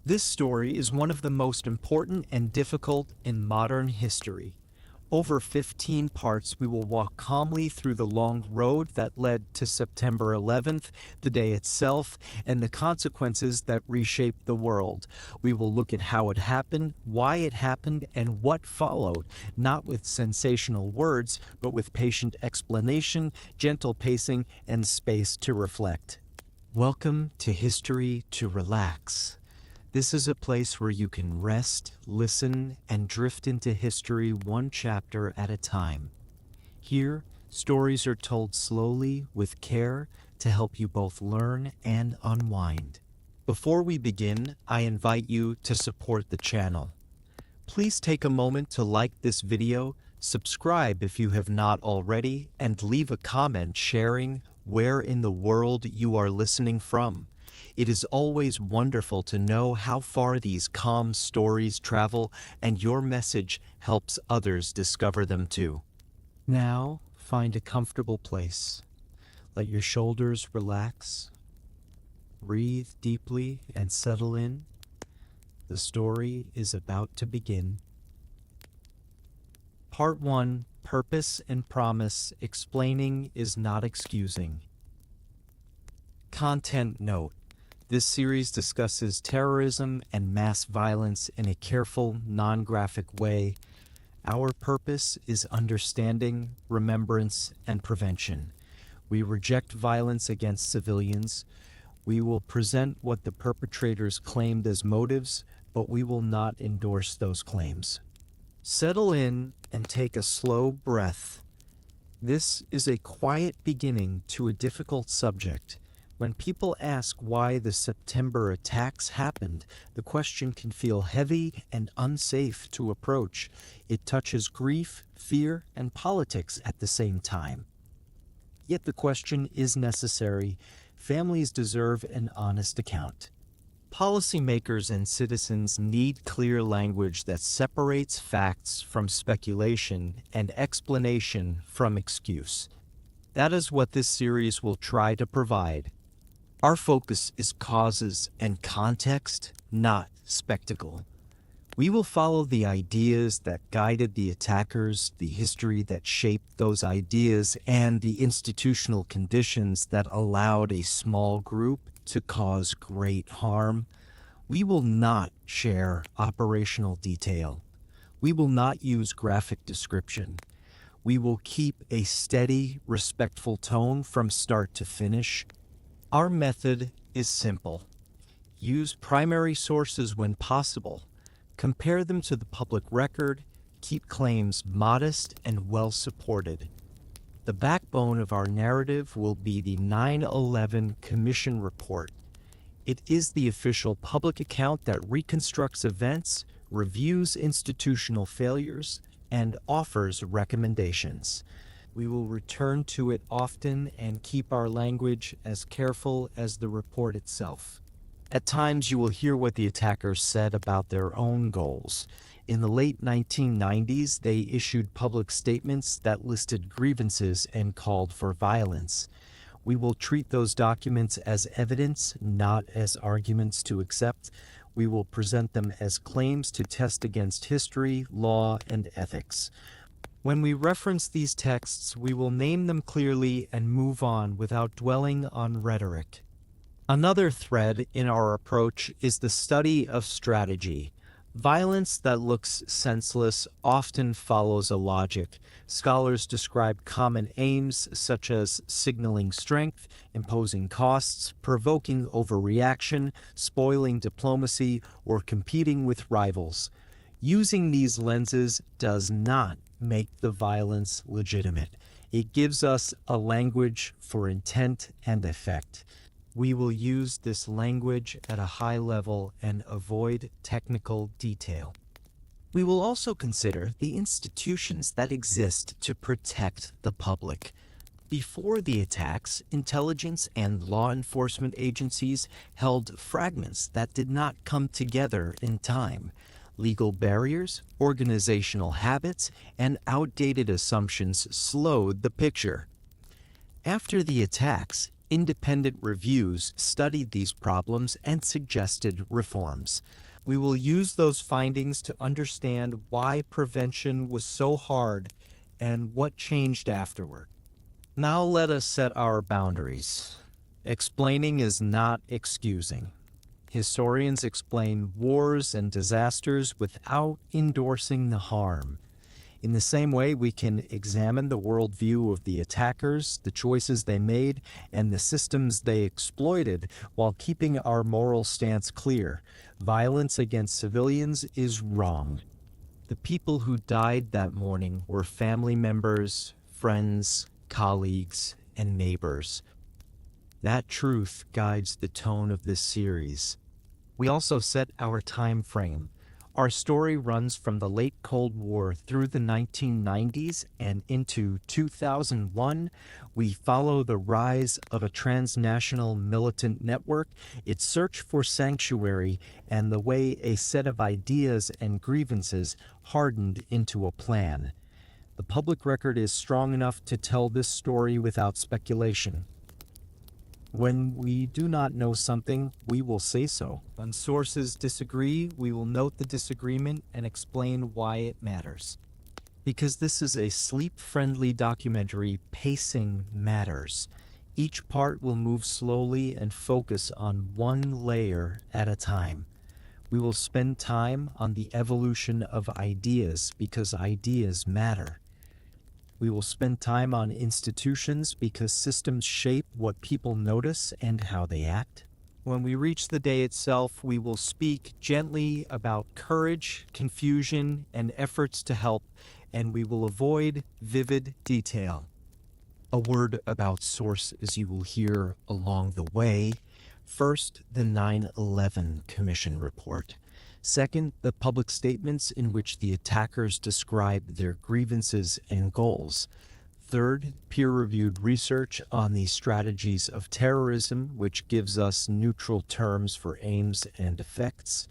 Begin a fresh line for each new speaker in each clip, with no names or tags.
This story is one of the most important and difficult in modern history. Over 15 parts, we will walk calmly through the long road that led to September 11th, the day itself, and the consequences that reshaped the world. We will look at how it happened, why it happened, and what followed, not with sensational words, but with patient explanation, gentle pacing, and space to reflect. Welcome to History to Relax. This is a place where you can rest, listen, and drift into history one chapter at a time. Here, stories are told slowly, with care, to help you both learn and unwind. Before we begin, I invite you to support the channel. Please take a moment to like this video, subscribe if you have not already, and leave a comment sharing where in the world you are listening from. It is always wonderful to know how far these calm stories travel, and your message helps others discover them too. Now, find a comfortable place. Let your shoulders relax. Breathe deeply and settle in. The story is about to begin. Part 1, Purpose and Promise: Explaining is Not Excusing. Content note. This series discusses terrorism and mass violence in a careful, non-graphic way. Our purpose is understanding, remembrance, and prevention. We reject violence against civilians. We will present what the perpetrators claimed as motives, but we will not endorse those claims. Settle in and take a slow breath. This is a quiet beginning to a difficult subject. When people ask why the September attacks happened, the question can feel heavy and unsafe to approach. It touches grief, fear, and politics at the same time. Yet the question is necessary. Families deserve an honest account. Policymakers and citizens need clear language that separates facts from speculation and explanation from excuse. That is what this series will try to provide. Our focus is causes and context, not spectacle. We will follow the ideas that guided the attackers, the history that shaped those ideas, and the institutional conditions that allowed a small group to cause great harm. We will not share operational detail. We will not use graphic description. We will keep a steady, respectful tone from start to finish. Our method is simple. Use primary sources when possible. Compare them to the public record. Keep claims modest and well supported. The backbone of our narrative will be the 9/11 Commission Report. It is the official public account that reconstructs events, reviews institutional failures, and offers recommendations. We will return to it often and keep our language as careful as the report itself. At times, you will hear what the attackers said about their own goals. In the late 1990s, they issued public statements that listed grievances and called for violence. We will treat those documents as evidence, not as arguments to accept. We will present them as claims to test against history, law, and ethics. When we reference these texts, we will name them clearly and move on without dwelling on rhetoric. Another thread in our approach is the study of strategy. Violence that looks senseless often follows a logic. Scholars describe common aims such as signaling strength, imposing costs, provoking overreaction, spoiling diplomacy, or competing with rivals. Using these lenses does not make the violence legitimate. It gives us a language for intent and effect. We will use this language at a high level and avoid technical detail. We will also consider the institutions that exist to protect the public. Before the attacks, intelligence and law enforcement agencies held fragments that did not come together in time. Legal barriers, organizational habits, and outdated assumptions slowed the picture. After the attacks, Independent reviews studied these problems and suggested reforms. We will use those findings to understand why prevention was so hard and what changed afterward. Now let us set our boundaries. Explaining is not excusing. Historians explain wars and disasters without endorsing the harm. In the same way, we can examine the worldview of the attackers, the choices they made, and the systems they exploited while keeping our moral stance clear. Violence against civilians is wrong. The people who died that morning were family members, friends, colleagues, and neighbors. That truth guides the tone of this series. We also set our time frame. Our story runs from the late Cold War through the 1990s and into 2001. We follow the rise of a transnational militant network, its search for sanctuary, and the way a set of ideas and grievances hardened into a plan. The public record is strong enough to tell this story without speculation. When we do not know something, we will say so. When sources disagree, we will note the disagreement and explain why it matters. Because this is a sleep-friendly documentary, pacing matters. Each part will move slowly and focus on one layer at a time. We will spend time on the evolution of ideas because ideas matter. We will spend time on institutions because systems shape what people notice and how they act. When we reach the day itself, we will speak gently about courage, confusion, and efforts to help, and we will avoid vivid detail. A word about sources you will hear along the way. First, the 9/11 Commission report. Second, the public statements in which the attackers describe their grievances and goals. Third, peer-reviewed research on the strategies of terrorism, which gives us neutral terms for aims and effects.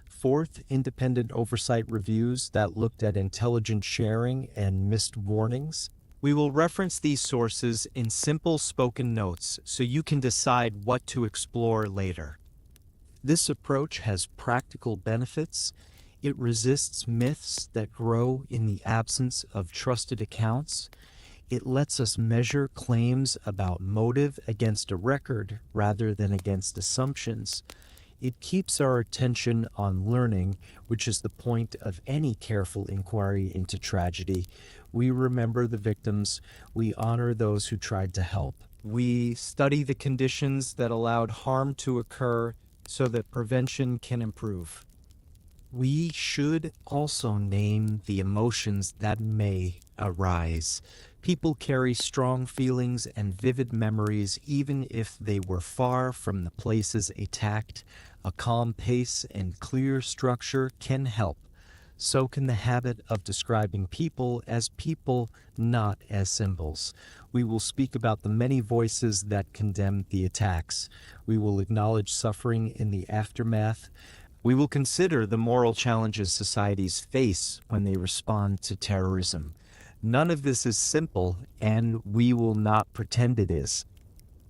Fourth, independent oversight reviews that looked at intelligence sharing and missed warnings. We will reference these sources in simple spoken notes so you can decide what to explore later. This approach has practical benefits. It resists myths that grow in the absence of trusted accounts. It lets us measure claims about motive against a record rather than against assumptions. It keeps our attention on learning, which is the point of any careful inquiry into tragedy. We remember the victims. We honor those who tried to help. We study the conditions that allowed harm to occur so that prevention can improve. We should also name the emotions that may arise. People carry strong feelings and vivid memories even if they were far from the places attacked. A calm pace and clear structure can help. So can the habit of describing people as people, not as symbols. We will speak about the many voices that condemn the attacks. We will acknowledge suffering in the aftermath. We will consider the moral challenges societies face when they respond to terrorism. None of this is simple, and we will not pretend it is.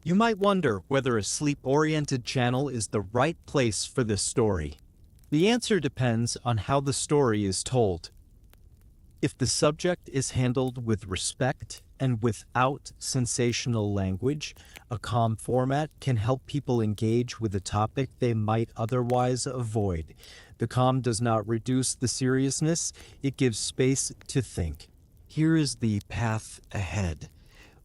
You might wonder whether a sleep-oriented channel is the right place for this story. The answer depends on how the story is told. If the subject is handled with respect and without sensational language, a calm format can help people engage with a topic they might otherwise avoid. The calm does not reduce the seriousness, it gives space to think. Here is the path ahead.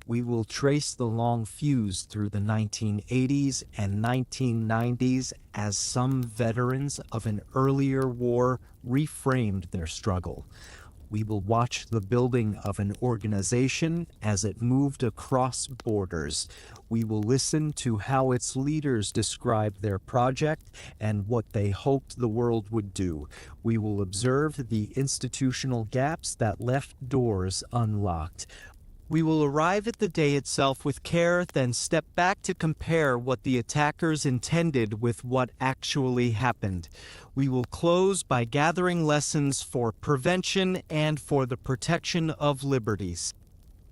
We will trace the long fuse through the 1980s and 1990s as some veterans of an earlier war reframed their struggle. We will watch the building of an organization as it moved across borders. We will listen to how its leaders described their project and what they hoped the world would do. We will observe the institutional gaps that left doors unlocked. We will arrive at the day itself with care, then step back to compare what the attackers intended with what actually happened. We will close by gathering lessons for prevention and for the protection of liberties.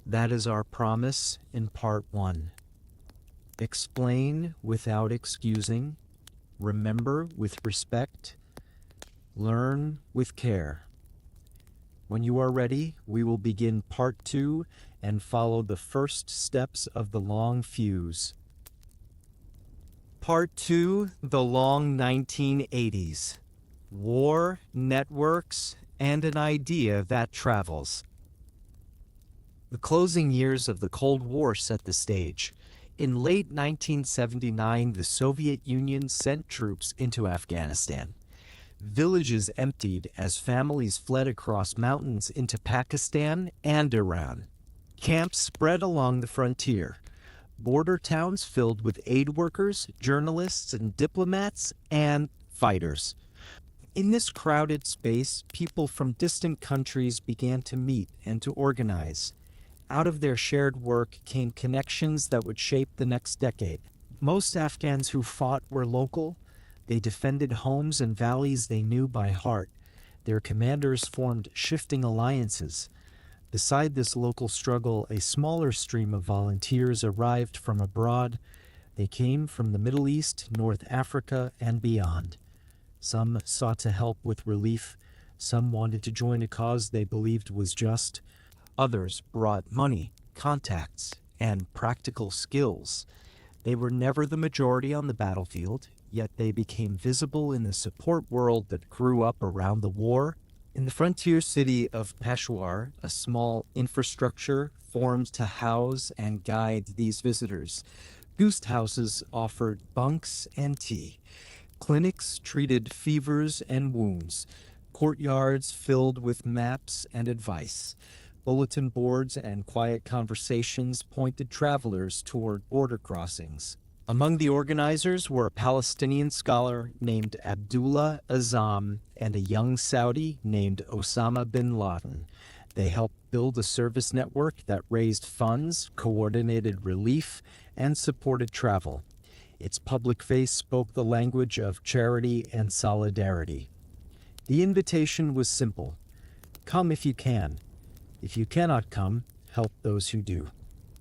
That is our promise in part 1. Explain without excusing. Remember with respect. Learn with care. When you are ready, we will begin part 2 and follow the first steps of the long fuse. Part 2, the long 1980s. War, networks, and an idea that travels. The closing years of the Cold War set the stage. In late 1979, the Soviet Union sent troops into Afghanistan. Villages emptied as families fled across mountains into Pakistan and Iran. Camps spread along the frontier. Border towns filled with aid workers, journalists, and diplomats, and fighters. In this crowded space, people from distant countries began to meet and to organize. Out of their shared work came connections that would shape the next decade. Most Afghans who fought were local. They defended homes and valleys they knew by heart. Their commanders formed shifting alliances. Beside this local struggle, a smaller stream of volunteers arrived from abroad. They came from the Middle East, North Africa, and beyond. Some sought to help with relief. Some wanted to join a cause they believed was just. Others brought money, contacts, and practical skills. They were never the majority on the battlefield, yet they became visible in the support world that grew up around the war. In the frontier city of Peshawar, a small infrastructure formed to house and guide these visitors. Ghost houses offered bunks and tea. Clinics treated fevers and wounds. Courtyards filled with maps and advice. Bulletin boards and quiet conversations pointed travelers toward border crossings. Among the organizers were a Palestinian scholar named Abdullah Azzam and a young Saudi named Osama bin Laden. They helped build a service network that raised funds, coordinated relief, and supported travel. Its public face spoke the language of charity and solidarity. The invitation was simple. Come if you can. If you cannot come, help those who do.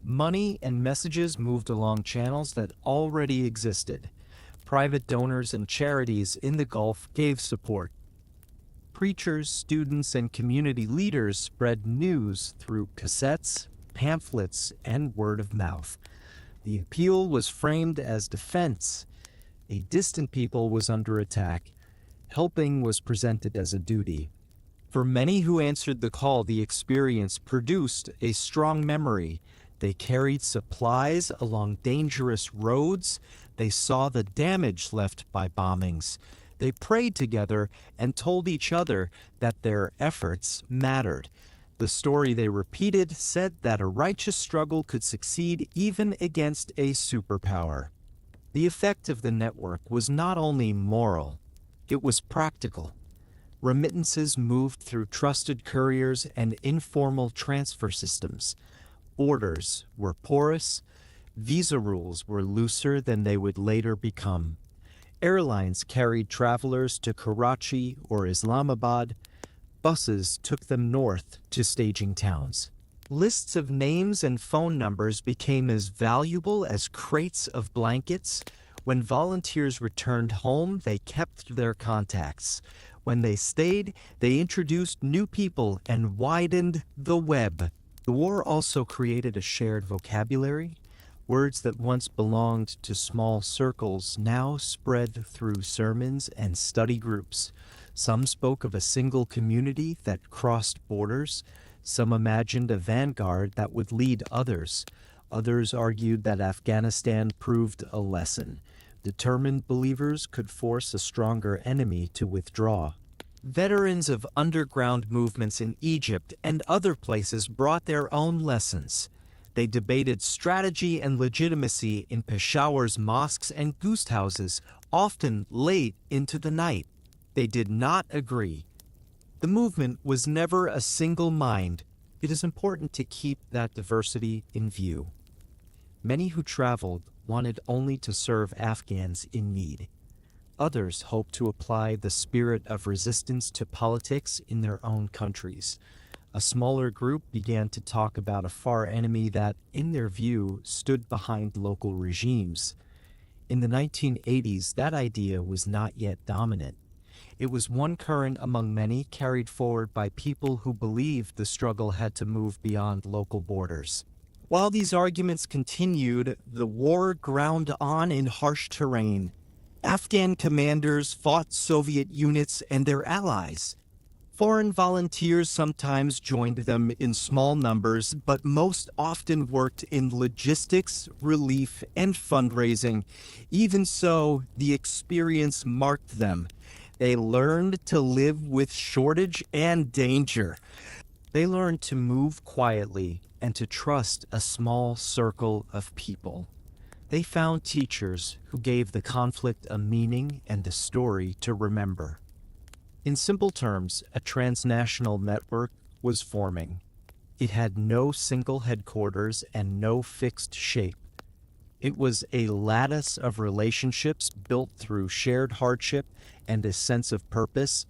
Money and messages moved along channels that already existed. Private donors and charities in the Gulf gave support. Preachers, students, and community leaders spread news through cassettes, pamphlets, and word of mouth. The appeal was framed as defense. A distant people was under attack. Helping was presented as a duty. For many who answered the call, the experience produced a strong memory. They carried supplies along dangerous roads. They saw the damage left by bombings. They prayed together and told each other that their efforts mattered. The story they repeated said that a righteous struggle could succeed even against a superpower. The effect of the network was not only moral, it was practical. Remittances moved through trusted couriers and informal transfer systems. Borders were porous. Visa rules were looser than they would later become. Airlines carried travelers to Karachi or Islamabad. Buses took them north to staging towns. Lists of names and phone numbers became as valuable as crates of blankets. When volunteers returned home, they kept their contacts. When they stayed, they introduced new people and widened the web. The war also created a shared vocabulary. Words that once belonged to small circles now spread through sermons and study groups. Some spoke of a single community that crossed borders. Some imagined a vanguard that would lead others. Others argued that Afghanistan proved a lesson. Determined believers could force a stronger enemy to withdraw. Veterans of underground movements in Egypt and other places brought their own lessons. They debated strategy and legitimacy in Peshawar's mosques and ghost houses, often late into the night. They did not agree. The movement was never a single mind. It is important to keep that diversity in view. Many who traveled wanted only to serve Afghans in need. Others hoped to apply the spirit of resistance to politics in their own countries. A smaller group began to talk about a far enemy that, in their view, stood behind local regimes. In the 1980s, that idea was not yet dominant. It was one current among many carried forward by people who believed the struggle had to move beyond local borders. While these arguments continued, the war ground on in harsh terrain. Afghan commanders fought Soviet units and their allies. Foreign volunteers sometimes joined them in small numbers, but most often worked in logistics, relief, and fundraising. Even so, the experience marked them. They learned to live with shortage and danger. They learned to move quietly and to trust a small circle of people. They found teachers who gave the conflict a meaning and a story to remember. In simple terms, a transnational network was forming. It had no single headquarters and no fixed shape. It was a lattice of relationships built through shared hardship and a sense of purpose.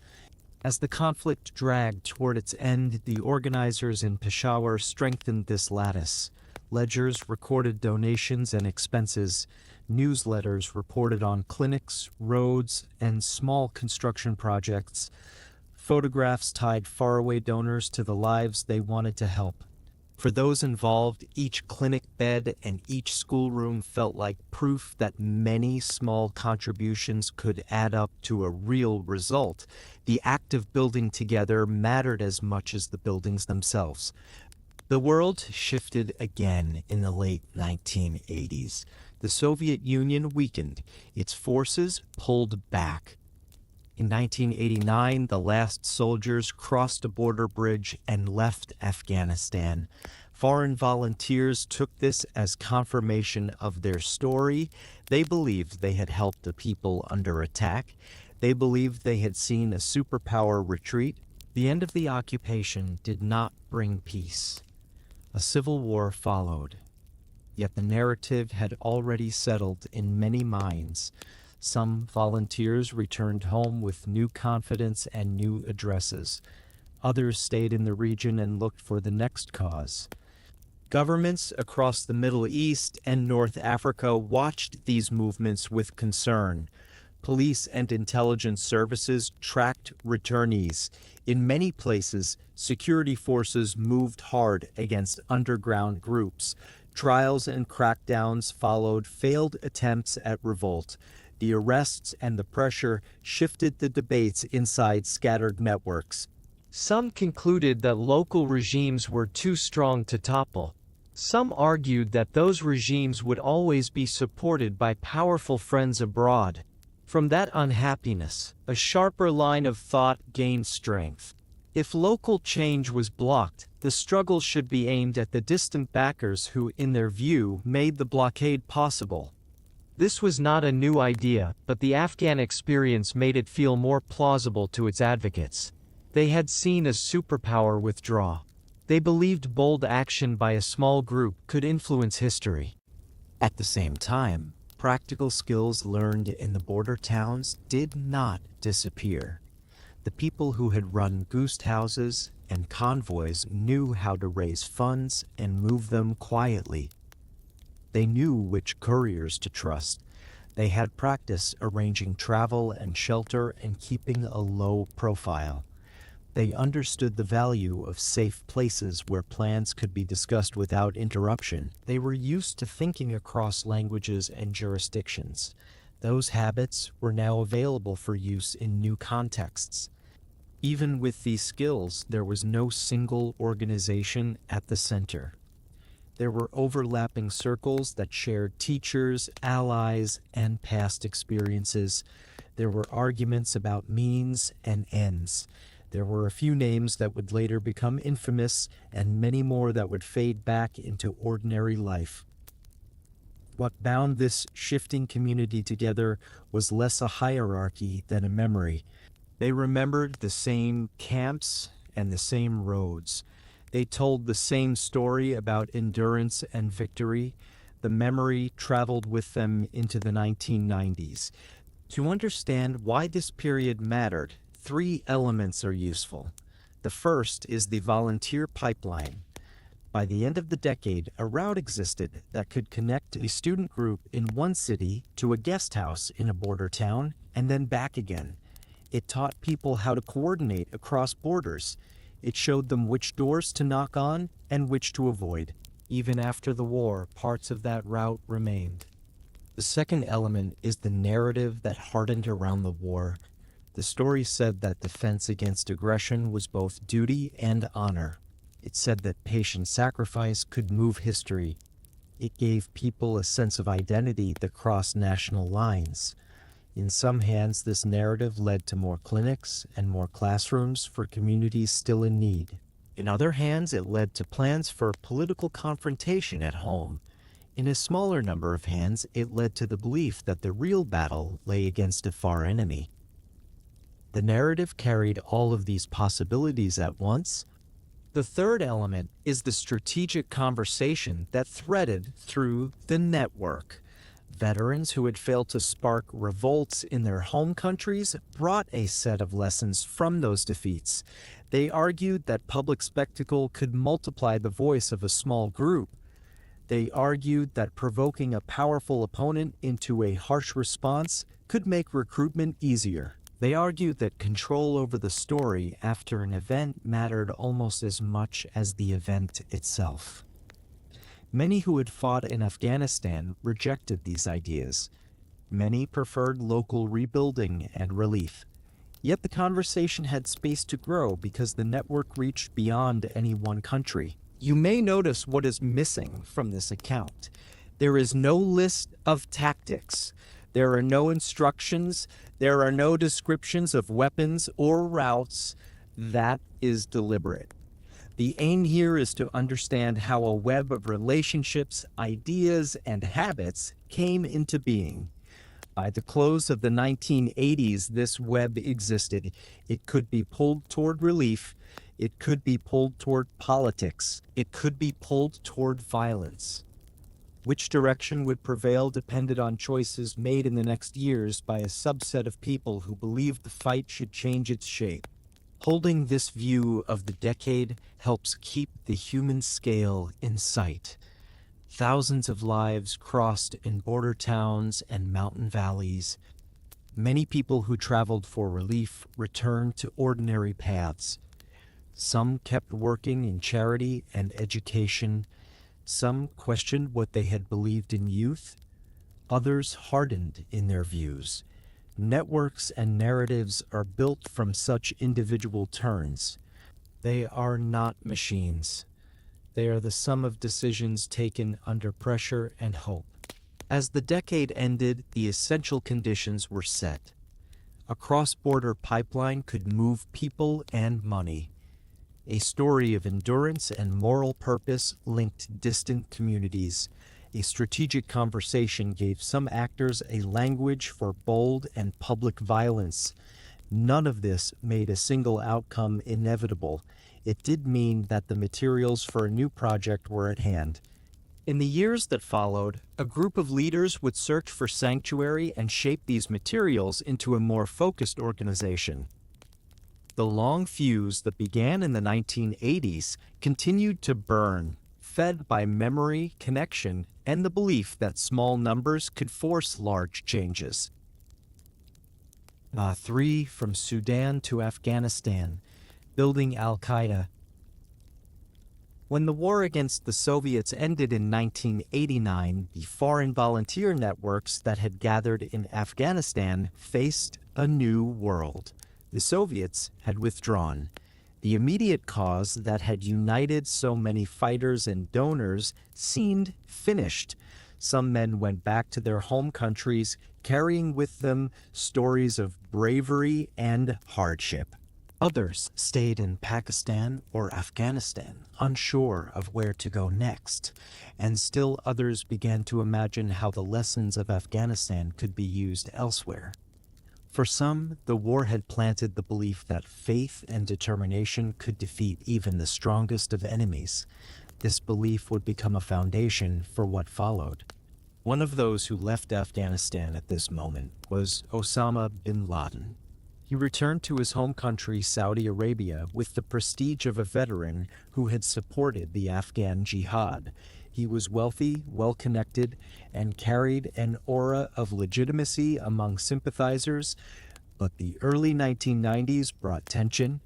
As the conflict dragged toward its end, the organizers in Peshawar strengthened this lattice. Ledgers recorded donations and expenses. Newsletters reported on clinics, roads, and small construction projects. Photographs tied faraway donors to the lives they wanted to help. For those involved, each clinic bed and each schoolroom felt like proof that many small contributions could add up to a real result. The act of building together mattered as much as the buildings themselves. The world shifted again in the late 1980s. The Soviet Union weakened. Its forces pulled back. In 1989, the last soldiers crossed a border bridge and left Afghanistan. Foreign volunteers took this as confirmation of their story. They believed they had helped the people under attack. They believed they had seen a superpower retreat. The end of the occupation did not bring peace. A civil war followed. Yet the narrative had already settled in many minds. Some volunteers returned home with new confidence and new addresses. Others stayed in the region and looked for the next cause. Governments across the Middle East and North Africa watched these movements with concern. Police and intelligence services tracked returnees. In many places, security forces moved hard against underground groups. Trials and crackdowns followed failed attempts at revolt. The arrests and the pressure shifted the debates inside scattered networks. Some concluded that local regimes were too strong to topple. Some argued that those regimes would always be supported by powerful friends abroad. From that unhappiness, a sharper line of thought gained strength. If local change was blocked, the struggle should be aimed at the distant backers who, in their view, made the blockade possible. This was not a new idea, but the Afghan experience made it feel more plausible to its advocates. They had seen a superpower withdraw. They believed bold action by a small group could influence history. At the same time, practical skills learned in the border towns did not disappear. The people who had run ghost houses and convoys knew how to raise funds and move them quietly. They knew which couriers to trust. They had practice arranging travel and shelter and keeping a low profile. They understood the value of safe places where plans could be discussed without interruption. They were used to thinking across languages and jurisdictions. Those habits were now available for use in new contexts. Even with these skills, there was no single organization at the center. There were overlapping circles that shared teachers, allies, and past experiences. There were arguments about means and ends. There were a few names that would later become infamous, and many more that would fade back into ordinary life. What bound this shifting community together was less a hierarchy than a memory. They remembered the same camps and the same roads. They told the same story about endurance and victory. The memory traveled with them into the 1990s. To understand why this period mattered, 3 elements are useful. The first is the volunteer pipeline. By the end of the decade, a route existed that could connect a student group in one city to a guest house in a border town and then back again. It taught people how to coordinate across borders. It showed them which doors to knock on and which to avoid. Even after the war, parts of that route remained. The second element is the narrative that hardened around the war. The story said that defense against aggression was both duty and honor. It said that patient sacrifice could move history. It gave people a sense of identity that crossed national lines. In some hands, this narrative led to more clinics and more classrooms for communities still in need. In other hands, it led to plans for political confrontation at home. In a smaller number of hands, it led to the belief that the real battle lay against a far enemy. The narrative carried all of these possibilities at once. The third element is the strategic conversation that threaded through the network. Veterans who had failed to spark revolts in their home countries brought a set of lessons from those defeats. They argued that public spectacle could multiply the voice of a small group. They argued that provoking a powerful opponent into a harsh response could make recruitment easier. They argued that control over the story after an event mattered almost as much as the event itself. Many who had fought in Afghanistan rejected these ideas. Many preferred local rebuilding and relief. Yet the conversation had space to grow because the network reached beyond any one country. You may notice what is missing from this account. There is no list of tactics. There are no instructions. There are no descriptions of weapons or routes. That is deliberate. The aim here is to understand how a web of relationships, ideas, and habits came into being. By the close of the 1980s, this web existed. It could be pulled toward relief. It could be pulled toward politics. It could be pulled toward violence. Which direction would prevail depended on choices made in the next years by a subset of people who believed the fight should change its shape. Holding this view of the decade helps keep the human scale in sight. Thousands of lives crossed in border towns and mountain valleys. Many people who traveled for relief returned to ordinary paths. Some kept working in charity and education. Some questioned what they had believed in youth. Others hardened in their views. Networks and narratives are built from such individual turns. They are not machines. They are the sum of decisions taken under pressure and hope. As the decade ended, the essential conditions were set. A cross-border pipeline could move people and money. A story of endurance and moral purpose linked distant communities. A strategic conversation gave some actors a language for bold and public violence. None of this made a single outcome inevitable. It did mean that the materials for a new project were at hand. In the years that followed, a group of leaders would search for sanctuary and shape these materials into a more focused organization. The long fuse that began in the 1980s continued to burn, fed by memory, connection, and the belief that small numbers could force large changes. 3. From Sudan to Afghanistan, building Al-Qaeda. When the war against the Soviets ended in 1989, the foreign volunteer networks that had gathered in Afghanistan faced a new world. The Soviets had withdrawn. The immediate cause that had united so many fighters and donors seemed finished. Some men went back to their home countries, carrying with them stories of bravery and hardship. Others stayed in Pakistan or Afghanistan, unsure of where to go next. And still others began to imagine how the lessons of Afghanistan could be used elsewhere. For some, the war had planted the belief that faith and determination could defeat even the strongest of enemies. This belief would become a foundation for what followed. One of those who left Afghanistan at this moment was Osama bin Laden. He returned to his home country, Saudi Arabia, with the prestige of a veteran who had supported the Afghan jihad. He was wealthy, well-connected, and carried an aura of legitimacy among sympathizers, but the early 1990s brought tension.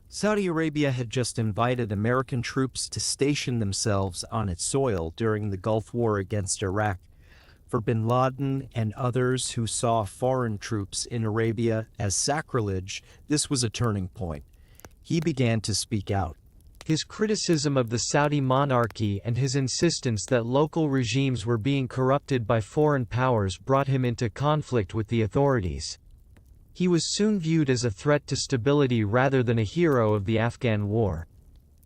Saudi Arabia had just invited American troops to station themselves on its soil during the Gulf War against Iraq. For bin Laden and others who saw foreign troops in Arabia as sacrilege, this was a turning point. He began to speak out.
His criticism of the Saudi monarchy and his insistence that local regimes were being corrupted by foreign powers brought him into conflict with the authorities. He was soon viewed as a threat to stability rather than a hero of the Afghan war.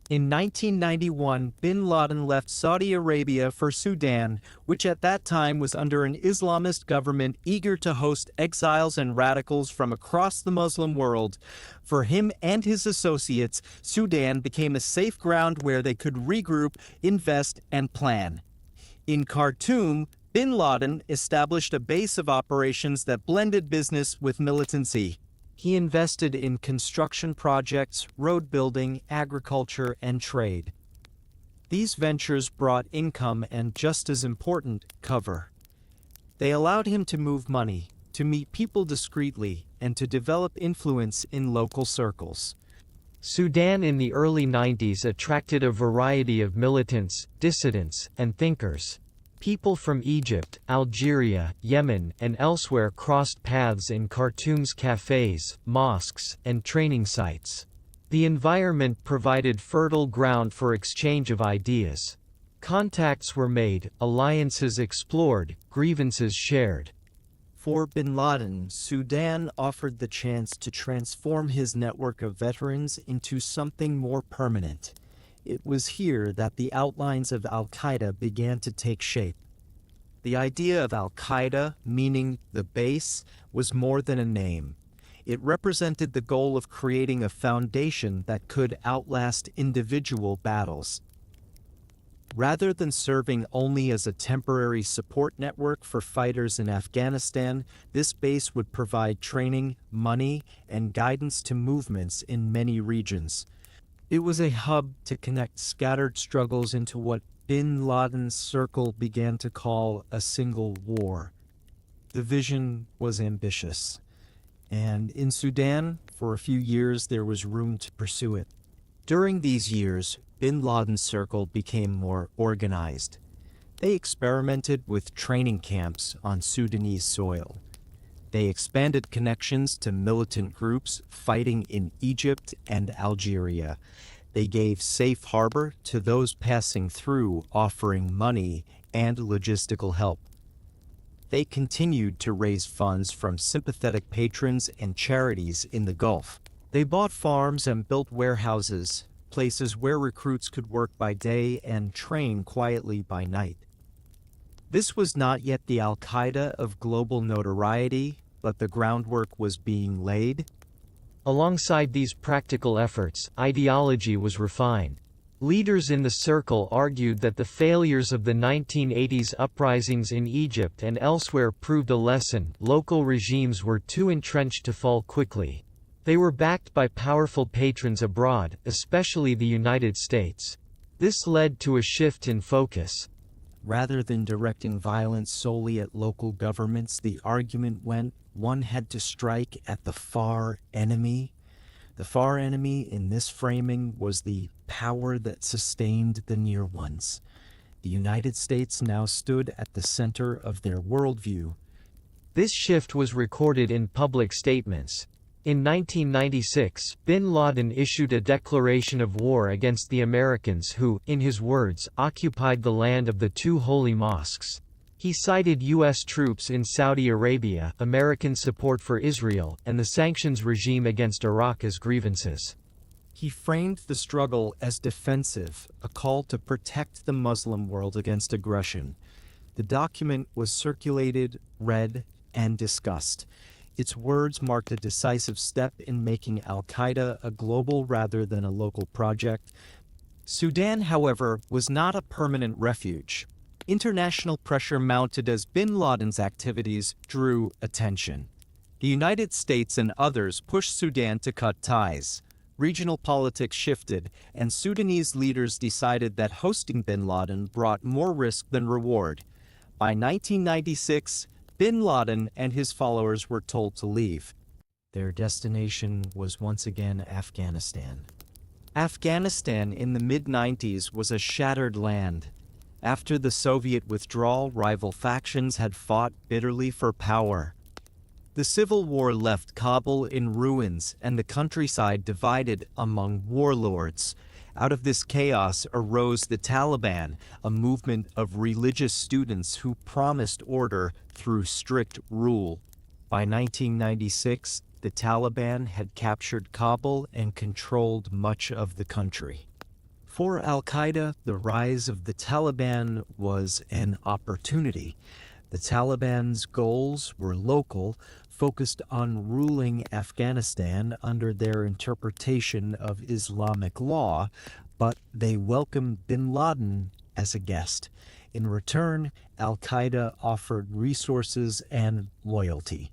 In 1991, bin Laden left Saudi Arabia for Sudan, which at that time was under an Islamist government eager to host exiles and radicals from across the Muslim world. For him and his associates, Sudan became a safe ground where they could regroup, invest, and plan. In Khartoum, bin Laden established a base of operations that blended business with militancy. He invested in construction projects, road building, agriculture, and trade. These ventures brought income and, just as important, cover. They allowed him to move money, to meet people discreetly, and to develop influence in local circles.
Sudan in the early 90s attracted a variety of militants, dissidents, and thinkers. People from Egypt, Algeria, Yemen, and elsewhere crossed paths in Khartoum's cafes, mosques, and training sites. The environment provided fertile ground for exchange of ideas. Contacts were made, alliances explored, grievances shared.
For bin Laden, Sudan offered the chance to transform his network of veterans into something more permanent. It was here that the outlines of Al-Qaeda began to take shape. The idea of Al-Qaeda, meaning the base, was more than a name. It represented the goal of creating a foundation that could outlast individual battles. Rather than serving only as a temporary support network for fighters in Afghanistan, this base would provide training, money, and guidance to movements in many regions. It was a hub to connect scattered struggles into what bin Laden's circle began to call a single war. The vision was ambitious, and in Sudan, for a few years, there was room to pursue it. During these years, bin Laden's circle became more organized. They experimented with training camps on Sudanese soil. They expanded connections to militant groups fighting in Egypt and Algeria. They gave safe harbor to those passing through, offering money and logistical help. They continued to raise funds from sympathetic patrons and charities in the Gulf. They bought farms and built warehouses, places where recruits could work by day and train quietly by night. This was not yet the Al-Qaeda of global notoriety, but the groundwork was being laid.
Alongside these practical efforts, ideology was refined. Leaders in the circle argued that the failures of the 1980s uprisings in Egypt and elsewhere proved a lesson: local regimes were too entrenched to fall quickly. They were backed by powerful patrons abroad, especially the United States. This led to a shift in focus.
Rather than directing violence solely at local governments, the argument went one had to strike at the far enemy. The far enemy in this framing was the power that sustained the near ones. The United States now stood at the center of their worldview.
This shift was recorded in public statements. In 1996, bin Laden issued a declaration of war against the Americans who, in his words, occupied the land of the two holy mosques. He cited U.S. troops in Saudi Arabia, American support for Israel, and the sanctions regime against Iraq as grievances.
He framed the struggle as defensive, a call to protect the Muslim world against aggression. The document was circulated, read, and discussed. Its words marked a decisive step in making Al-Qaeda a global rather than a local project. Sudan, however, was not a permanent refuge. International pressure mounted as bin Laden's activities drew attention. The United States and others pushed Sudan to cut ties. Regional politics shifted, and Sudanese leaders decided that hosting bin Laden brought more risk than reward. By 1996, bin Laden and his followers were told to leave. Their destination was once again Afghanistan. Afghanistan in the mid-90s was a shattered land. After the Soviet withdrawal, rival factions had fought bitterly for power. The civil war left Kabul in ruins and the countryside divided among warlords. Out of this chaos arose the Taliban, a movement of religious students who promised order through strict rule. By 1996, the Taliban had captured Kabul and controlled much of the country. For Al-Qaeda, the rise of the Taliban was an opportunity. The Taliban's goals were local, focused on ruling Afghanistan under their interpretation of Islamic law, but they welcomed bin Laden as a guest. In return, Al-Qaeda offered resources and loyalty.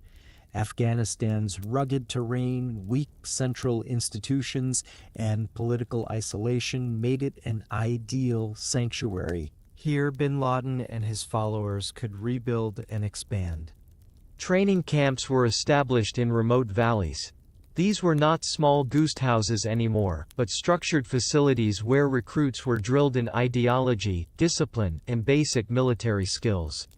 Afghanistan's rugged terrain, weak central institutions, and political isolation made it an ideal sanctuary. Here, bin Laden and his followers could rebuild and expand.
Training camps were established in remote valleys. These were not small ghost houses anymore, but structured facilities where recruits were drilled in ideology, discipline, and basic military skills.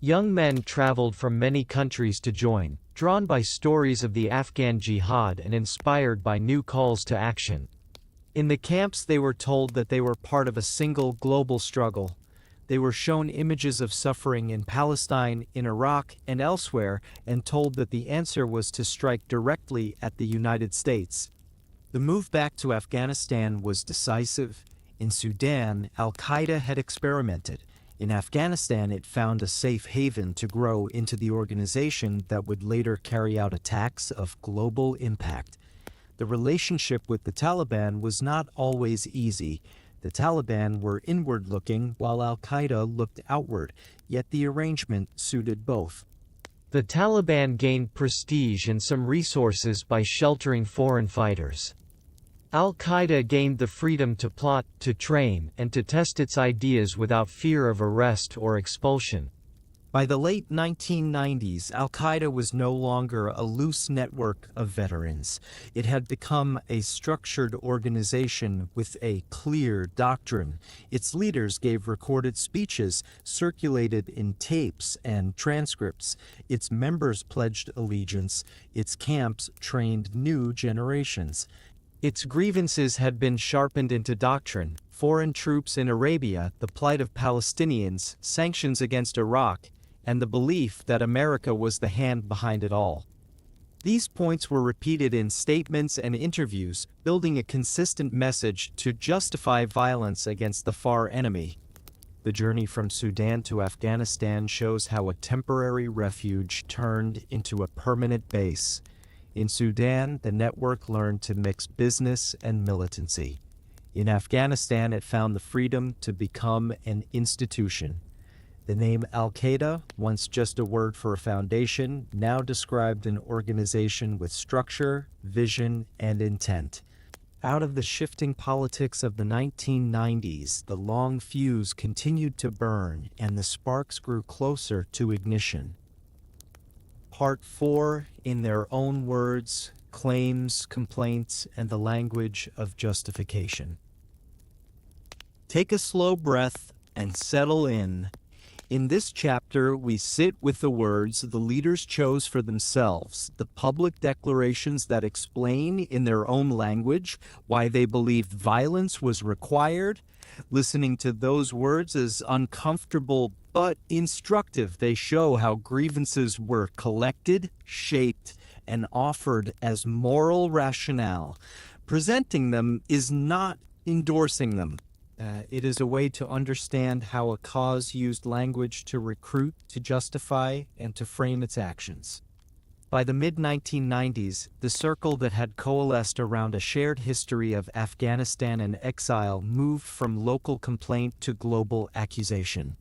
Young men traveled from many countries to join, drawn by stories of the Afghan jihad and inspired by new calls to action. In the camps, they were told that they were part of a single global struggle. They were shown images of suffering in Palestine, in Iraq, and elsewhere, and told that the answer was to strike directly at the United States. The move back to Afghanistan was decisive. In Sudan, Al-Qaeda had experimented. In Afghanistan, it found a safe haven to grow into the organization that would later carry out attacks of global impact. The relationship with the Taliban was not always easy. The Taliban were inward-looking while Al-Qaeda looked outward, yet the arrangement suited both. The Taliban gained prestige and some resources by sheltering foreign fighters. Al-Qaeda gained the freedom to plot, to train, and to test its ideas without fear of arrest or expulsion.
By the late 1990s, Al-Qaeda was no longer a loose network of veterans. It had become a structured organization with a clear doctrine. Its leaders gave recorded speeches circulated in tapes and transcripts. Its members pledged allegiance. Its camps trained new generations. Its grievances had been sharpened into doctrine: foreign troops in Arabia, the plight of Palestinians, sanctions against Iraq, and the belief that America was the hand behind it all. These points were repeated in statements and interviews, building a consistent message to justify violence against the far enemy. The journey from Sudan to Afghanistan shows how a temporary refuge turned into a permanent base. In Sudan, the network learned to mix business and militancy. In Afghanistan, it found the freedom to become an institution. The name Al-Qaeda, once just a word for a foundation, now described an organization with structure, vision, and intent. Out of the shifting politics of the 1990s, the long fuse continued to burn, and the sparks grew closer to ignition. Part 4, in their own words, claims, complaints, and the language of justification. Take a slow breath and settle in. In this chapter, we sit with the words the leaders chose for themselves, the public declarations that explain in their own language why they believed violence was required. Listening to those words is uncomfortable but instructive. They show how grievances were collected, shaped, and offered as moral rationale. Presenting them is not endorsing them. It is a way to understand how a cause used language to recruit, to justify, and to frame its actions. By the mid-1990s, the circle that had coalesced around a shared history of Afghanistan and exile moved from local complaint to global accusation.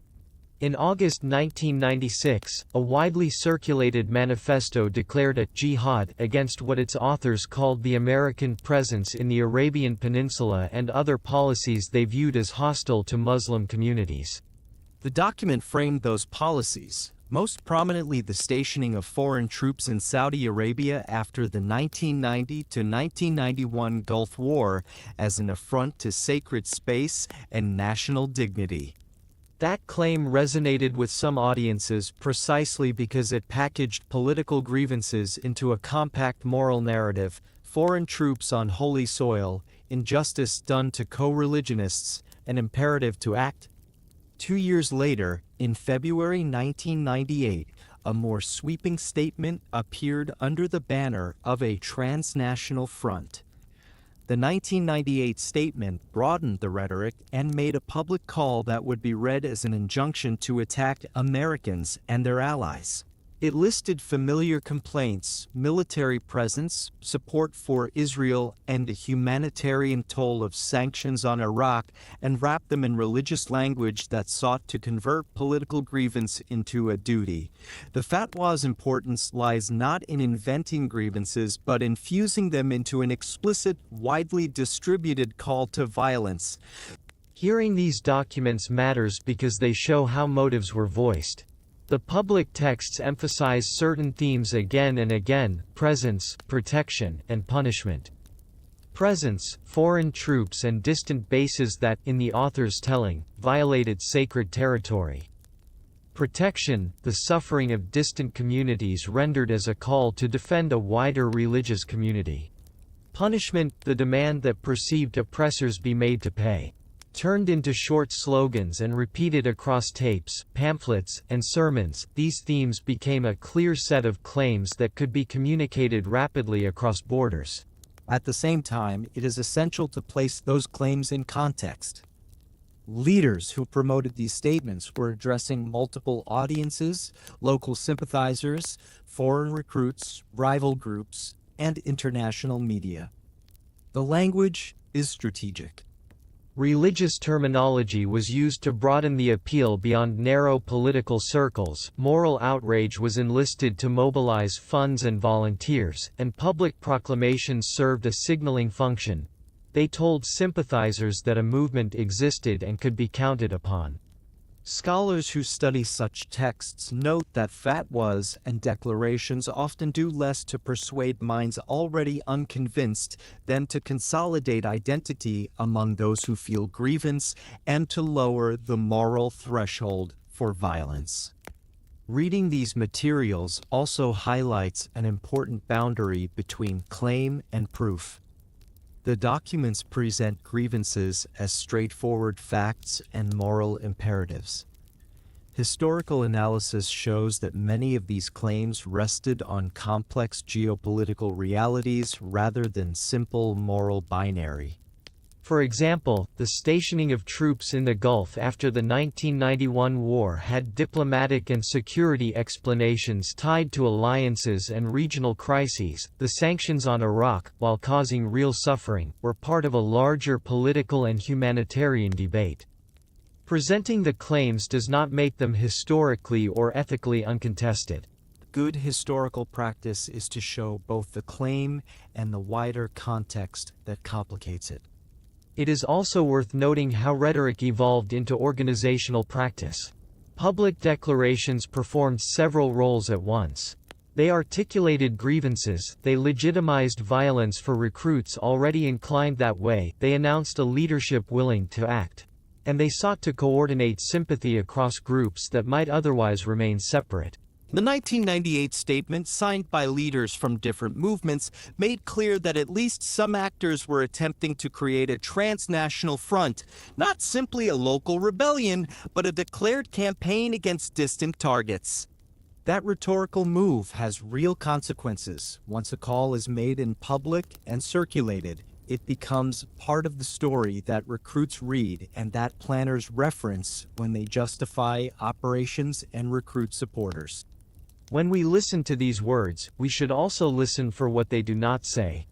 In August 1996, a widely circulated manifesto declared a jihad against what its authors called the American presence in the Arabian Peninsula and other policies they viewed as hostile to Muslim communities.
The document framed those policies, most prominently the stationing of foreign troops in Saudi Arabia after the 1990 to 1991 Gulf War, as an affront to sacred space and national dignity. That claim resonated with some audiences precisely because it packaged political grievances into a compact moral narrative: foreign troops on holy soil, injustice done to co-religionists, an imperative to act. 2 years later, in February 1998, a more sweeping statement appeared under the banner of a transnational front. The 1998 statement broadened the rhetoric and made a public call that would be read as an injunction to attack Americans and their allies. It listed familiar complaints: military presence, support for Israel, and the humanitarian toll of sanctions on Iraq, and wrapped them in religious language that sought to convert political grievance into a duty. The fatwa's importance lies not in inventing grievances, but in fusing them into an explicit, widely distributed call to violence.
Hearing these documents matters because they show how motives were voiced. The public texts emphasize certain themes again and again: presence, protection, and punishment. Presence: foreign troops and distant bases that, in the author's telling, violated sacred territory. Protection: the suffering of distant communities rendered as a call to defend a wider religious community. Punishment: the demand that perceived oppressors be made to pay. Turned into short slogans and repeated across tapes, pamphlets, and sermons, these themes became a clear set of claims that could be communicated rapidly across borders.
At the same time, it is essential to place those claims in context. Leaders who promoted these statements were addressing multiple audiences: local sympathizers, foreign recruits, rival groups, and international media. The language is strategic.
Religious terminology was used to broaden the appeal beyond narrow political circles. Moral outrage was enlisted to mobilize funds and volunteers, and public proclamations served a signaling function. They told sympathizers that a movement existed and could be counted upon. Scholars who study such texts note that fatwas and declarations often do less to persuade minds already unconvinced than to consolidate identity among those who feel grievance and to lower the moral threshold for violence. Reading these materials also highlights an important boundary between claim and proof. The documents present grievances as straightforward facts and moral imperatives. Historical analysis shows that many of these claims rested on complex geopolitical realities rather than simple moral binary. For example, the stationing of troops in the Gulf after the 1991 war had diplomatic and security explanations tied to alliances and regional crises. The sanctions on Iraq, while causing real suffering, were part of a larger political and humanitarian debate. Presenting the claims does not make them historically or ethically uncontested. Good historical practice is to show both the claim and the wider context that complicates it. It is also worth noting how rhetoric evolved into organizational practice. Public declarations performed several roles at once. They articulated grievances, they legitimized violence for recruits already inclined that way, they announced a leadership willing to act. And they sought to coordinate sympathy across groups that might otherwise remain separate. The 1998 statement, signed by leaders from different movements, made clear that at least some actors were attempting to create a transnational front, not simply a local rebellion, but a declared campaign against distant targets. That rhetorical move has real consequences. Once a call is made in public and circulated, it becomes part of the story that recruits read and that planners reference when they justify operations and recruit supporters. When we listen to these words, we should also listen for what they do not say.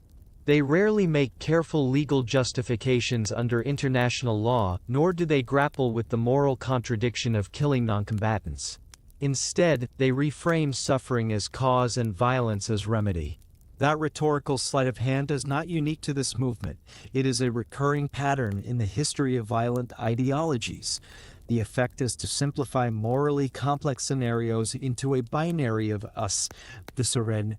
They rarely make careful legal justifications under international law, nor do they grapple with the moral contradiction of killing noncombatants. Instead, they reframe suffering as cause and violence as remedy. That rhetorical sleight of hand is not unique to this movement. It is a recurring pattern in the history of violent ideologies. The effect is to simplify morally complex scenarios into a binary of us, the Seren,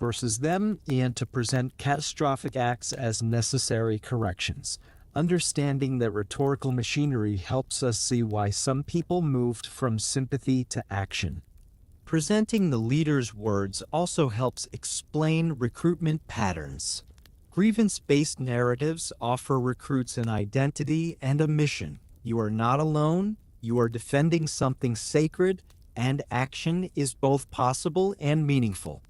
versus them, and to present catastrophic acts as necessary corrections. Understanding that rhetorical machinery helps us see why some people moved from sympathy to action. Presenting the leader's words also helps explain recruitment patterns. Grievance-based narratives offer recruits an identity and a mission. You are not alone, you are defending something sacred, and action is both possible and meaningful.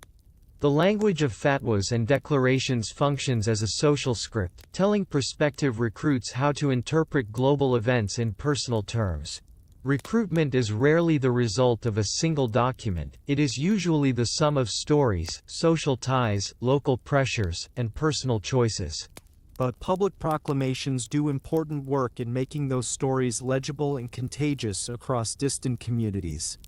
The language of fatwas and declarations functions as a social script, telling prospective recruits how to interpret global events in personal terms. Recruitment is rarely the result of a single document, it is usually the sum of stories, social ties, local pressures, and personal choices.
But public proclamations do important work in making those stories legible and contagious across distant communities.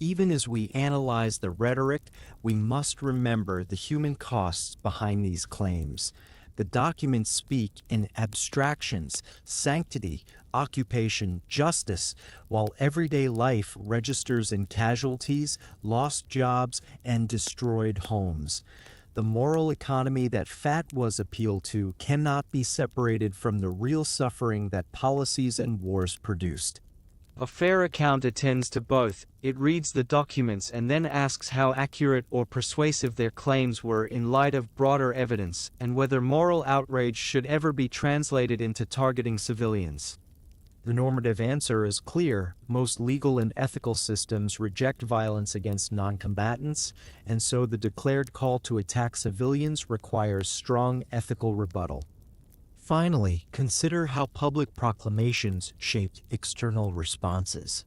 Even as we analyze the rhetoric, we must remember the human costs behind these claims. The documents speak in abstractions, sanctity, occupation, justice, while everyday life registers in casualties, lost jobs, and destroyed homes. The moral economy that fatwas appeal to cannot be separated from the real suffering that policies and wars produced. A fair account attends to both. It reads the documents and then asks how accurate or persuasive their claims were in light of broader evidence, and whether moral outrage should ever be translated into targeting civilians. The normative answer is clear. Most legal and ethical systems reject violence against noncombatants, and so the declared call to attack civilians requires strong ethical rebuttal. Finally, consider how public proclamations shaped external responses.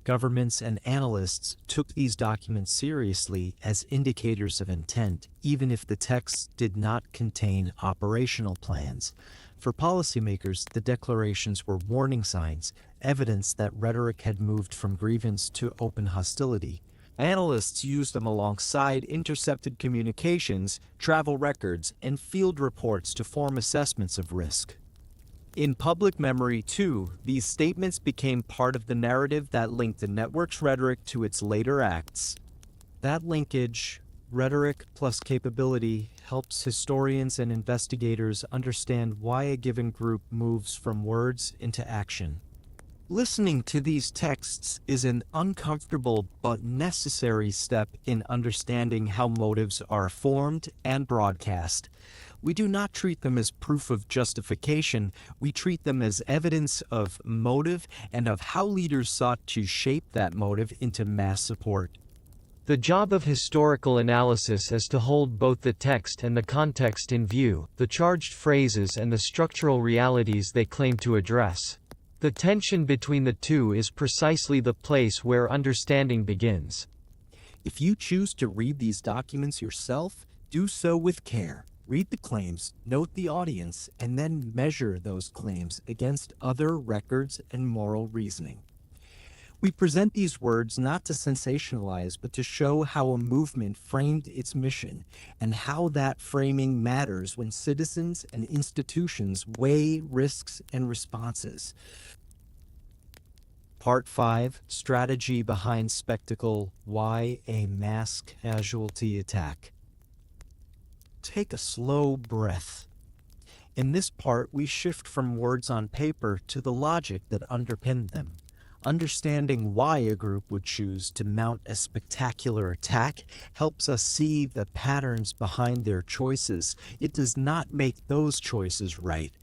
Governments and analysts took these documents seriously as indicators of intent, even if the texts did not contain operational plans. For policymakers, the declarations were warning signs, evidence that rhetoric had moved from grievance to open hostility. Analysts used them alongside intercepted communications, travel records, and field reports to form assessments of risk. In public memory, too, these statements became part of the narrative that linked the network's rhetoric to its later acts. That linkage, rhetoric plus capability, helps historians and investigators understand why a given group moves from words into action. Listening to these texts is an uncomfortable but necessary step in understanding how motives are formed and broadcast. We do not treat them as proof of justification, we treat them as evidence of motive and of how leaders sought to shape that motive into mass support.
The job of historical analysis is to hold both the text and the context in view, the charged phrases and the structural realities they claim to address. The tension between the two is precisely the place where understanding begins.
If you choose to read these documents yourself, do so with care. Read the claims, note the audience, and then measure those claims against other records and moral reasoning. We present these words not to sensationalize, but to show how a movement framed its mission, and how that framing matters when citizens and institutions weigh risks and responses. Part 5, Strategy Behind Spectacle, Why a Mass-Casualty Attack. Take a slow breath. In this part, we shift from words on paper to the logic that underpinned them. Understanding why a group would choose to mount a spectacular attack helps us see the patterns behind their choices. It does not make those choices right.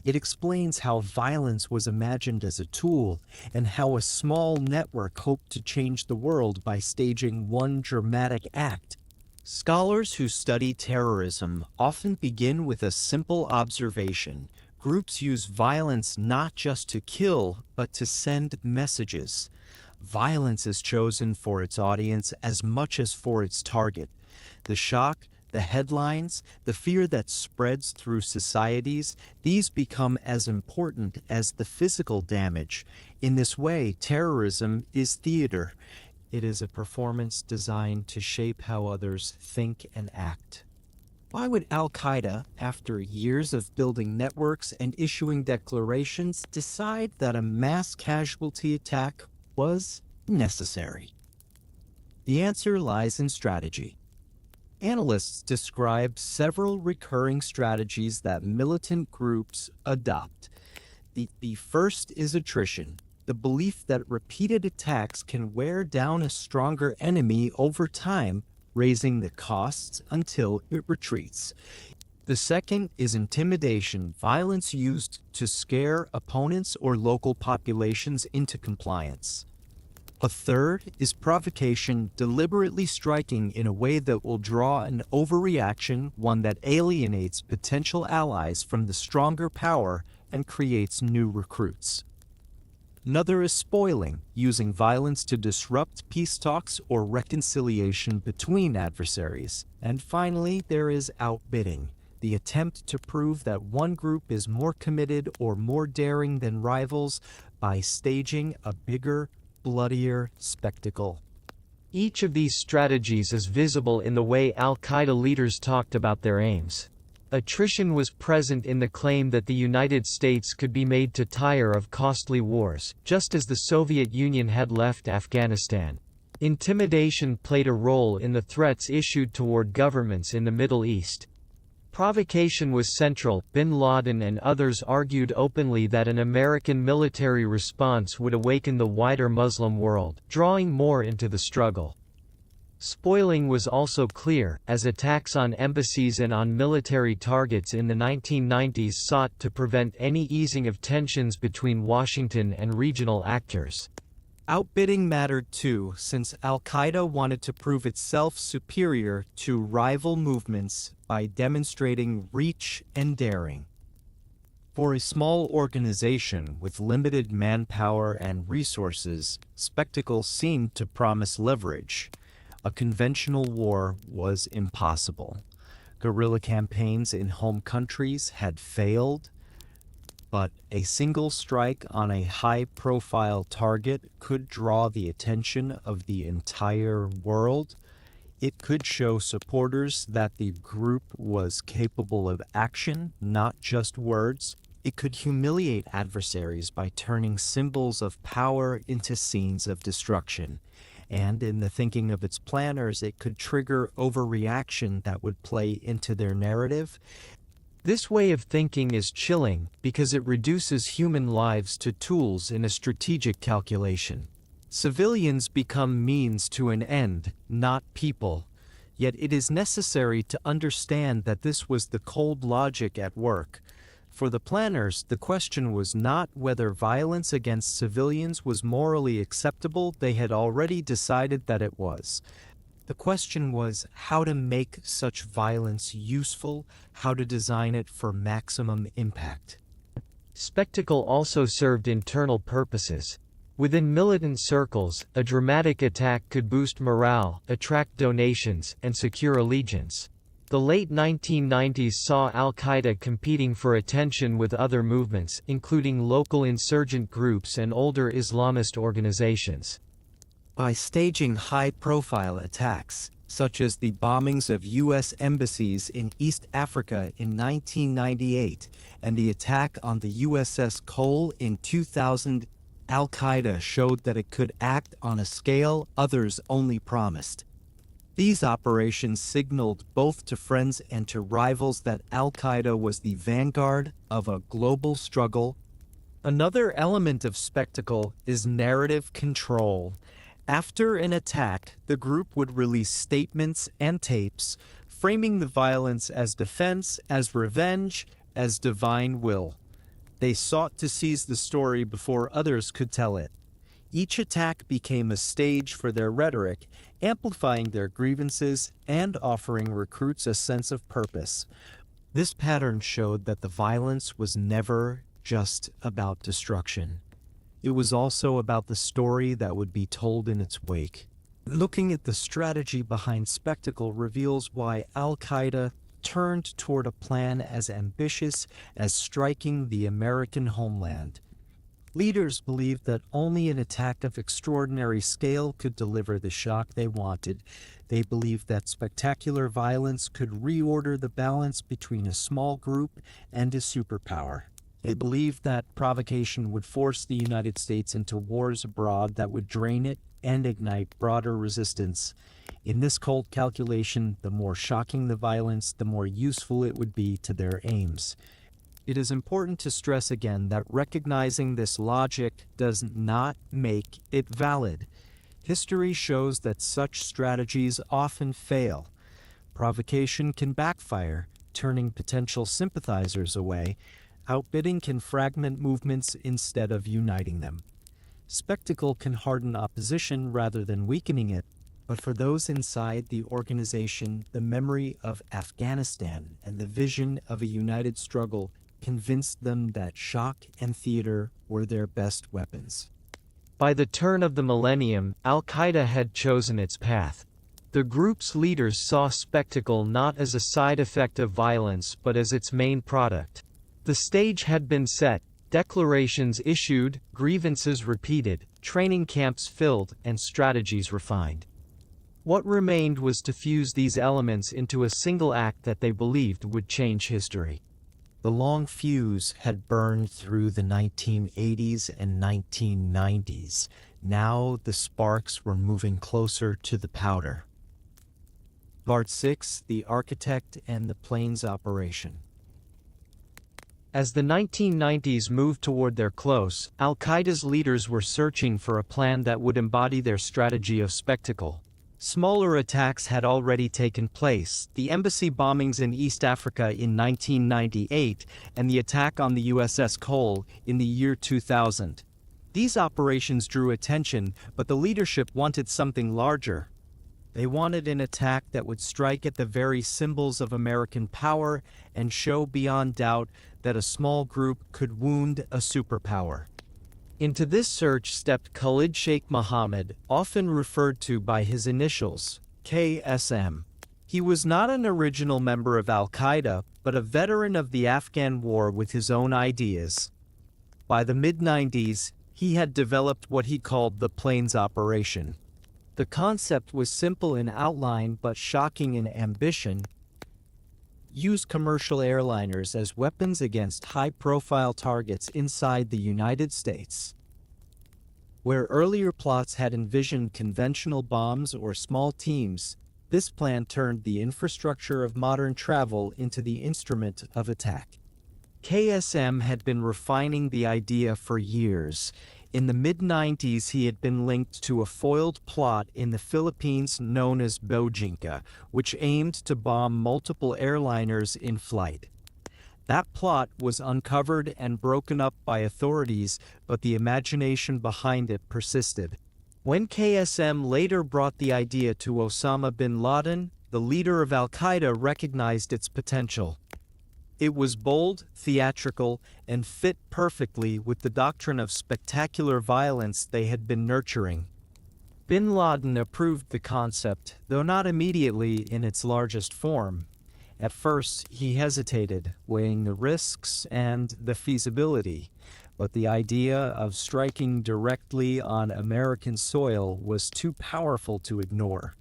It explains how violence was imagined as a tool, and how a small network hoped to change the world by staging one dramatic act. Scholars who study terrorism often begin with a simple observation. Groups use violence not just to kill, but to send messages. Violence is chosen for its audience as much as for its target. The shock, the headlines, the fear that spreads through societies, these become as important as the physical damage. In this way, terrorism is theater. It is a performance designed to shape how others think and act. Why would Al-Qaeda, after years of building networks and issuing declarations, decide that a mass casualty attack was necessary? The answer lies in strategy. Analysts describe several recurring strategies that militant groups adopt. The first is attrition, the belief that repeated attacks can wear down a stronger enemy over time, raising the costs until it retreats. The second is intimidation, violence used to scare opponents or local populations into compliance. A third is provocation, deliberately striking in a way that will draw an overreaction, one that alienates potential allies from the stronger power and creates new recruits. Another is spoiling, using violence to disrupt peace talks or reconciliation between adversaries. And finally, there is outbidding, the attempt to prove that one group is more committed or more daring than rivals by staging a bigger, bloodier spectacle.
Each of these strategies is visible in the way Al-Qaeda leaders talked about their aims. Attrition was present in the claim that the United States could be made to tire of costly wars, just as the Soviet Union had left Afghanistan. Intimidation played a role in the threats issued toward governments in the Middle East. Provocation was central. Bin Laden and others argued openly that an American military response would awaken the wider Muslim world, drawing more into the struggle. Spoiling was also clear, as attacks on embassies and on military targets in the 1990s sought to prevent any easing of tensions between Washington and regional actors.
Outbidding mattered too, since Al-Qaeda wanted to prove itself superior to rival movements by demonstrating reach and daring. For a small organization with limited manpower and resources, spectacle seemed to promise leverage. A conventional war was impossible. Guerrilla campaigns in home countries had failed, but a single strike on a high-profile target could draw the attention of the entire world. It could show supporters that the group was capable of action, not just words. It could humiliate adversaries by turning symbols of power into scenes of destruction. And in the thinking of its planners, it could trigger overreaction that would play into their narrative.
This way of thinking is chilling because it reduces human lives to tools in a strategic calculation.
Civilians become means to an end, not people. Yet it is necessary to understand that this was the cold logic at work. For the planners, the question was not whether violence against civilians was morally acceptable. They had already decided that it was. The question was how to make such violence useful, how to design it for maximum impact.
Spectacle also served internal purposes. Within militant circles, a dramatic attack could boost morale, attract donations, and secure allegiance. The late 1990s saw Al-Qaeda competing for attention with other movements, including local insurgent groups and older Islamist organizations.
By staging high-profile attacks, such as the bombings of U.S. embassies in East Africa in 1998 and the attack on the USS Cole in 2000, Al-Qaeda showed that it could act on a scale others only promised. These operations signaled both to friends and to rivals that Al-Qaeda was the vanguard of a global struggle. Another element of spectacle is narrative control. After an attack, the group would release statements and tapes, framing the violence as defense, as revenge, as divine will. They sought to seize the story before others could tell it. Each attack became a stage for their rhetoric, amplifying their grievances and offering recruits a sense of purpose. This pattern showed that the violence was never just about destruction. It was also about the story that would be told in its wake. Looking at the strategy behind Spectacle reveals why Al-Qaeda turned toward a plan as ambitious as striking the American homeland. Leaders believed that only an attack of extraordinary scale could deliver the shock they wanted. They believed that spectacular violence could reorder the balance between a small group and a superpower. They believed that provocation would force the United States into wars abroad that would drain it and ignite broader resistance. In this cold calculation, the more shocking the violence, the more useful it would be to their aims. It is important to stress again that recognizing this logic does not make it valid. History shows that such strategies often fail. Provocation can backfire, turning potential sympathizers away. Outbidding can fragment movements instead of uniting them. Spectacle can harden opposition rather than weakening it. But for those inside the organization, the memory of Afghanistan and the vision of a united struggle convinced them that shock and theater were their best weapons.
By the turn of the millennium, Al-Qaeda had chosen its path. The group's leaders saw spectacle not as a side effect of violence but as its main product. The stage had been set, declarations issued, grievances repeated, training camps filled, and strategies refined. What remained was to fuse these elements into a single act that they believed would change history.
The long fuse had burned through the 1980s and 1990s. Now the sparks were moving closer to the powder. Part 6: The Architect and the Planes Operation.
As the 1990s moved toward their close, Al-Qaeda's leaders were searching for a plan that would embody their strategy of spectacle. Smaller attacks had already taken place, the embassy bombings in East Africa in 1998 and the attack on the USS Cole in the year 2000. These operations drew attention, but the leadership wanted something larger. They wanted an attack that would strike at the very symbols of American power and show beyond doubt that a small group could wound a superpower. Into this search stepped Khalid Sheikh Mohammed, often referred to by his initials, KSM. He was not an original member of Al-Qaeda, but a veteran of the Afghan war with his own ideas. By the mid-90s, he had developed what he called the planes operation. The concept was simple in outline but shocking in ambition. Use commercial airliners as weapons against high-profile targets inside the United States. Where earlier plots had envisioned conventional bombs or small teams, this plan turned the infrastructure of modern travel into the instrument of attack. KSM had been refining the idea for years. In the mid-90s, he had been linked to a foiled plot in the Philippines known as Bojinka, which aimed to bomb multiple airliners in flight. That plot was uncovered and broken up by authorities, but the imagination behind it persisted. When KSM later brought the idea to Osama bin Laden, the leader of Al-Qaeda recognized its potential. It was bold, theatrical, and fit perfectly with the doctrine of spectacular violence they had been nurturing. Bin Laden approved the concept, though not immediately in its largest form. At first, he hesitated, weighing the risks and the feasibility, but the idea of striking directly on American soil was too powerful to ignore.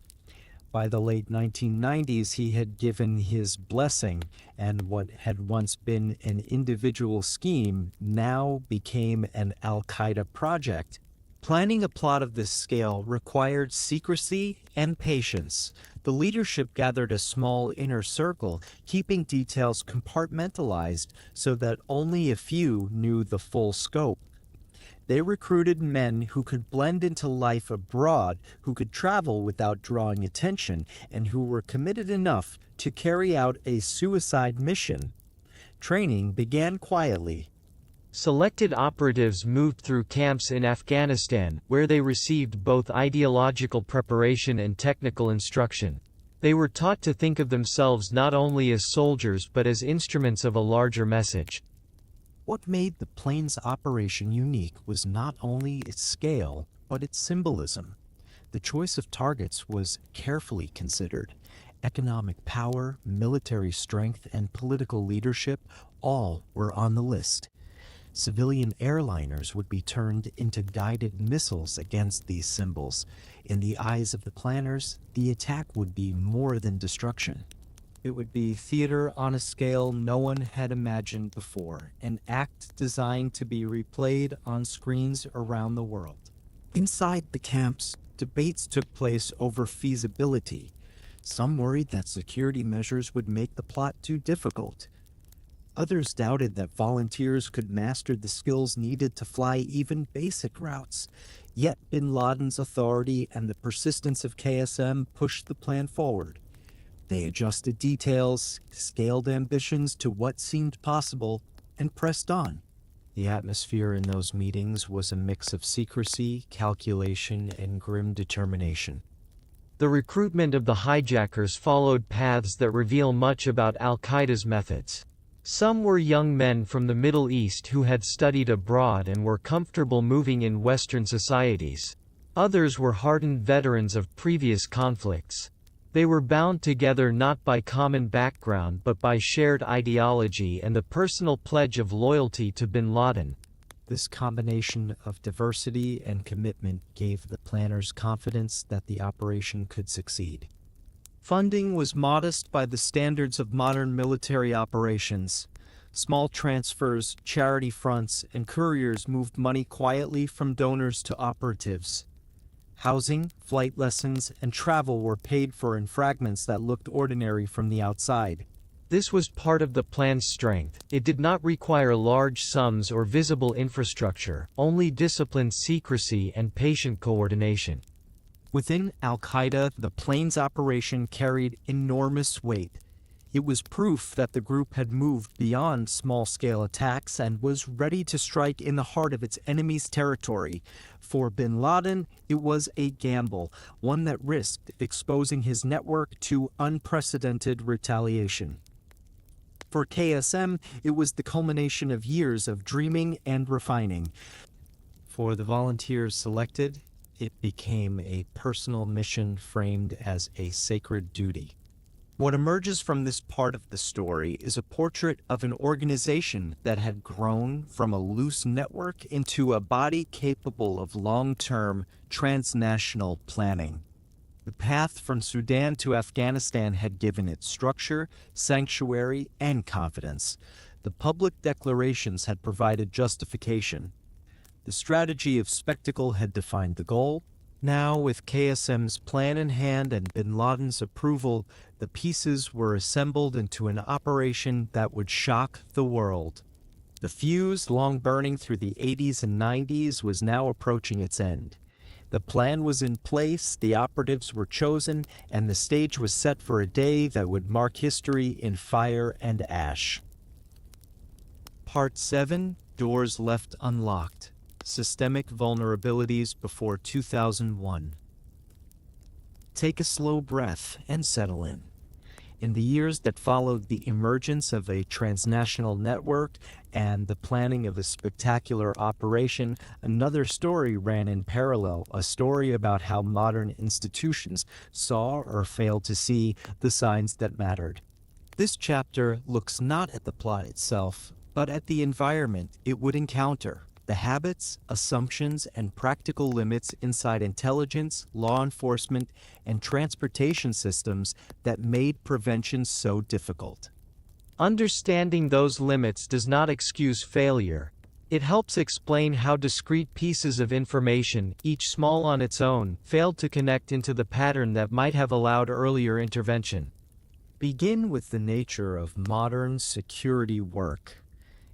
By the late 1990s, he had given his blessing, and what had once been an individual scheme now became an Al-Qaeda project. Planning a plot of this scale required secrecy and patience. The leadership gathered a small inner circle, keeping details compartmentalized so that only a few knew the full scope. They recruited men who could blend into life abroad, who could travel without drawing attention, and who were committed enough to carry out a suicide mission. Training began quietly. Selected operatives moved through camps in Afghanistan, where they received both ideological preparation and technical instruction. They were taught to think of themselves not only as soldiers but as instruments of a larger message.
What made the planes operation unique was not only its scale, but its symbolism. The choice of targets was carefully considered. Economic power, military strength, and political leadership all were on the list. Civilian airliners would be turned into guided missiles against these symbols. In the eyes of the planners, the attack would be more than destruction. It would be theater on a scale no one had imagined before, an act designed to be replayed on screens around the world. Inside the camps, debates took place over feasibility. Some worried that security measures would make the plot too difficult. Others doubted that volunteers could master the skills needed to fly even basic routes. Yet bin Laden's authority and the persistence of KSM pushed the plan forward. They adjusted details, scaled ambitions to what seemed possible, and pressed on. The atmosphere in those meetings was a mix of secrecy, calculation, and grim determination.
The recruitment of the hijackers followed paths that reveal much about Al-Qaeda's methods. Some were young men from the Middle East who had studied abroad and were comfortable moving in Western societies. Others were hardened veterans of previous conflicts. They were bound together not by common background but by shared ideology and the personal pledge of loyalty to bin Laden.
This combination of diversity and commitment gave the planners confidence that the operation could succeed. Funding was modest by the standards of modern military operations. Small transfers, charity fronts, and couriers moved money quietly from donors to operatives. Housing, flight lessons, and travel were paid for in fragments that looked ordinary from the outside.
This was part of the plan's strength. It did not require large sums or visible infrastructure, only disciplined secrecy and patient coordination.
Within Al-Qaeda, the plane's operation carried enormous weight. It was proof that the group had moved beyond small-scale attacks and was ready to strike in the heart of its enemy's territory. For bin Laden, it was a gamble, one that risked exposing his network to unprecedented retaliation. For KSM, it was the culmination of years of dreaming and refining. For the volunteers selected, it became a personal mission framed as a sacred duty. What emerges from this part of the story is a portrait of an organization that had grown from a loose network into a body capable of long-term, transnational planning. The path from Sudan to Afghanistan had given it structure, sanctuary, and confidence. The public declarations had provided justification. The strategy of spectacle had defined the goal. Now, with KSM's plan in hand and bin Laden's approval, the pieces were assembled into an operation that would shock the world. The fuse, long burning through the 80s and 90s, was now approaching its end. The plan was in place, the operatives were chosen, and the stage was set for a day that would mark history in fire and ash. Part 7, Doors Left Unlocked. Systemic Vulnerabilities Before 2001. Take a slow breath and settle in. In the years that followed the emergence of a transnational network and the planning of a spectacular operation, another story ran in parallel, a story about how modern institutions saw or failed to see the signs that mattered. This chapter looks not at the plot itself, but at the environment it would encounter. The habits, assumptions, and practical limits inside intelligence, law enforcement, and transportation systems that made prevention so difficult.
Understanding those limits does not excuse failure. It helps explain how discrete pieces of information, each small on its own, failed to connect into the pattern that might have allowed earlier intervention.
Begin with the nature of modern security work.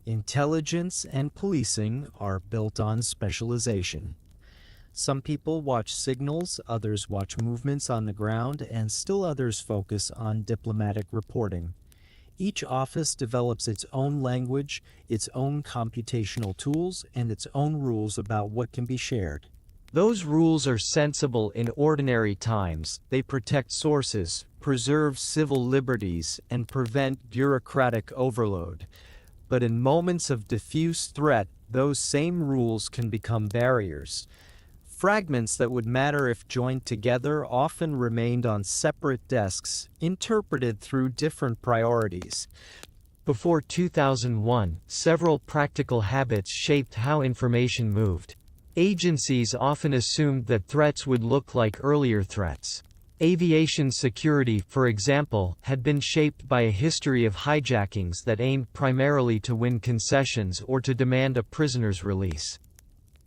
Intelligence and policing are built on specialization. Some people watch signals, others watch movements on the ground, and still others focus on diplomatic reporting. Each office develops its own language, its own computational tools, and its own rules about what can be shared.
Those rules are sensible in ordinary times. They protect sources, preserve civil liberties, and prevent bureaucratic overload. But in moments of diffuse threat, those same rules can become barriers.
Fragments that would matter if joined together often remained on separate desks, interpreted through different priorities.
Before 2001, several practical habits shaped how information moved. Agencies often assumed that threats would look like earlier threats. Aviation security, for example, had been shaped by a history of hijackings that aimed primarily to win concessions or to demand a prisoner's release.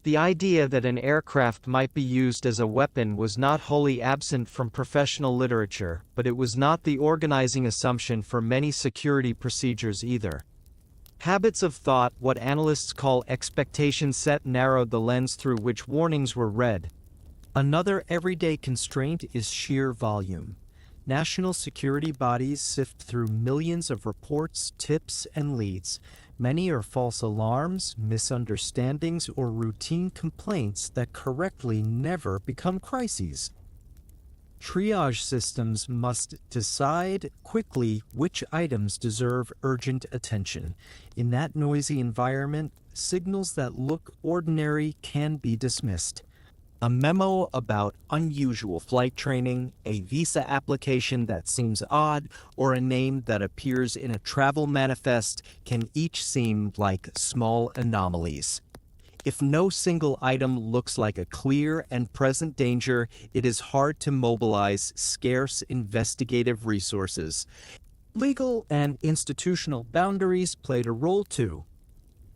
The idea that an aircraft might be used as a weapon was not wholly absent from professional literature, but it was not the organizing assumption for many security procedures either. Habits of thought, what analysts call expectation set, narrowed the lens through which warnings were read. Another everyday constraint is sheer volume. National security bodies sift through millions of reports, tips, and leads. Many are false alarms, misunderstandings, or routine complaints that correctly never become crises. Triage systems must decide quickly which items deserve urgent attention. In that noisy environment, signals that look ordinary can be dismissed. A memo about unusual flight training, a visa application that seems odd, or a name that appears in a travel manifest can each seem like small anomalies. If no single item looks like a clear and present danger, it is hard to mobilize scarce investigative resources. Legal and institutional boundaries played a role too.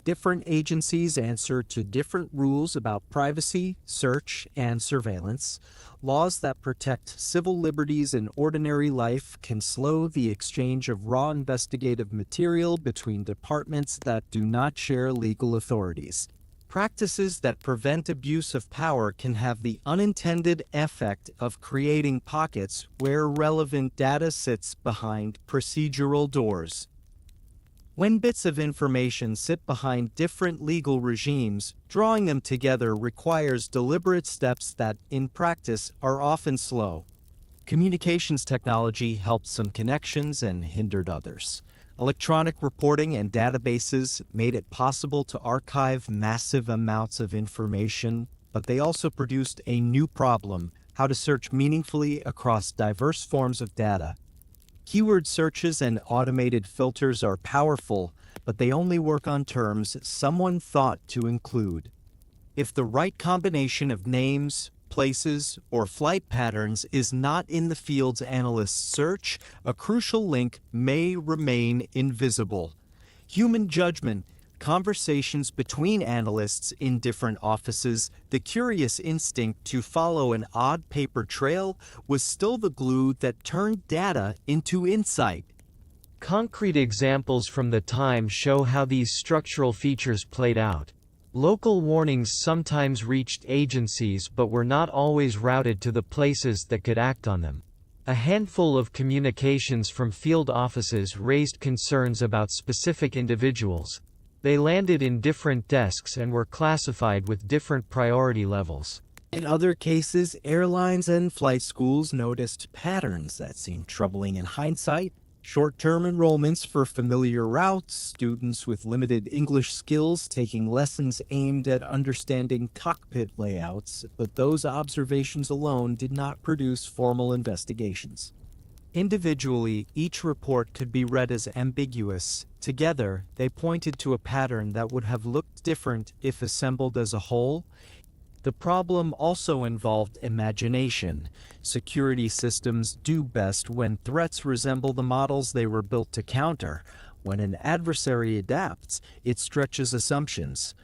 Different agencies answer to different rules about privacy, search, and surveillance. Laws that protect civil liberties in ordinary life can slow the exchange of raw investigative material between departments that do not share legal authorities. Practices that prevent abuse of power can have the unintended effect of creating pockets where relevant data sits behind procedural doors. When bits of information sit behind different legal regimes, drawing them together requires deliberate steps that, in practice, are often slow. Communications technology helped some connections and hindered others. Electronic reporting and databases made it possible to archive massive amounts of information, but they also produced a new problem: how to search meaningfully across diverse forms of data. Keyword searches and automated filters are powerful, but they only work on terms someone thought to include. If the right combination of names, places, or flight patterns is not in the fields analysts search, a crucial link may remain invisible. Human judgment, conversations between analysts in different offices, the curious instinct to follow an odd paper trail was still the glue that turned data into insight. Concrete examples from the time show how these structural features played out. Local warnings sometimes reached agencies but were not always routed to the places that could act on them. A handful of communications from field offices raised concerns about specific individuals. They landed in different desks and were classified with different priority levels.
In other cases, airlines and flight schools noticed patterns that seemed troubling in hindsight. Short-term enrollments for familiar routes, students with limited English skills taking lessons aimed at understanding cockpit layouts, but those observations alone did not produce formal investigations. Individually, each report could be read as ambiguous. Together, they pointed to a pattern that would have looked different if assembled as a whole. The problem also involved imagination. Security systems do best when threats resemble the models they were built to counter. When an adversary adapts, it stretches assumptions.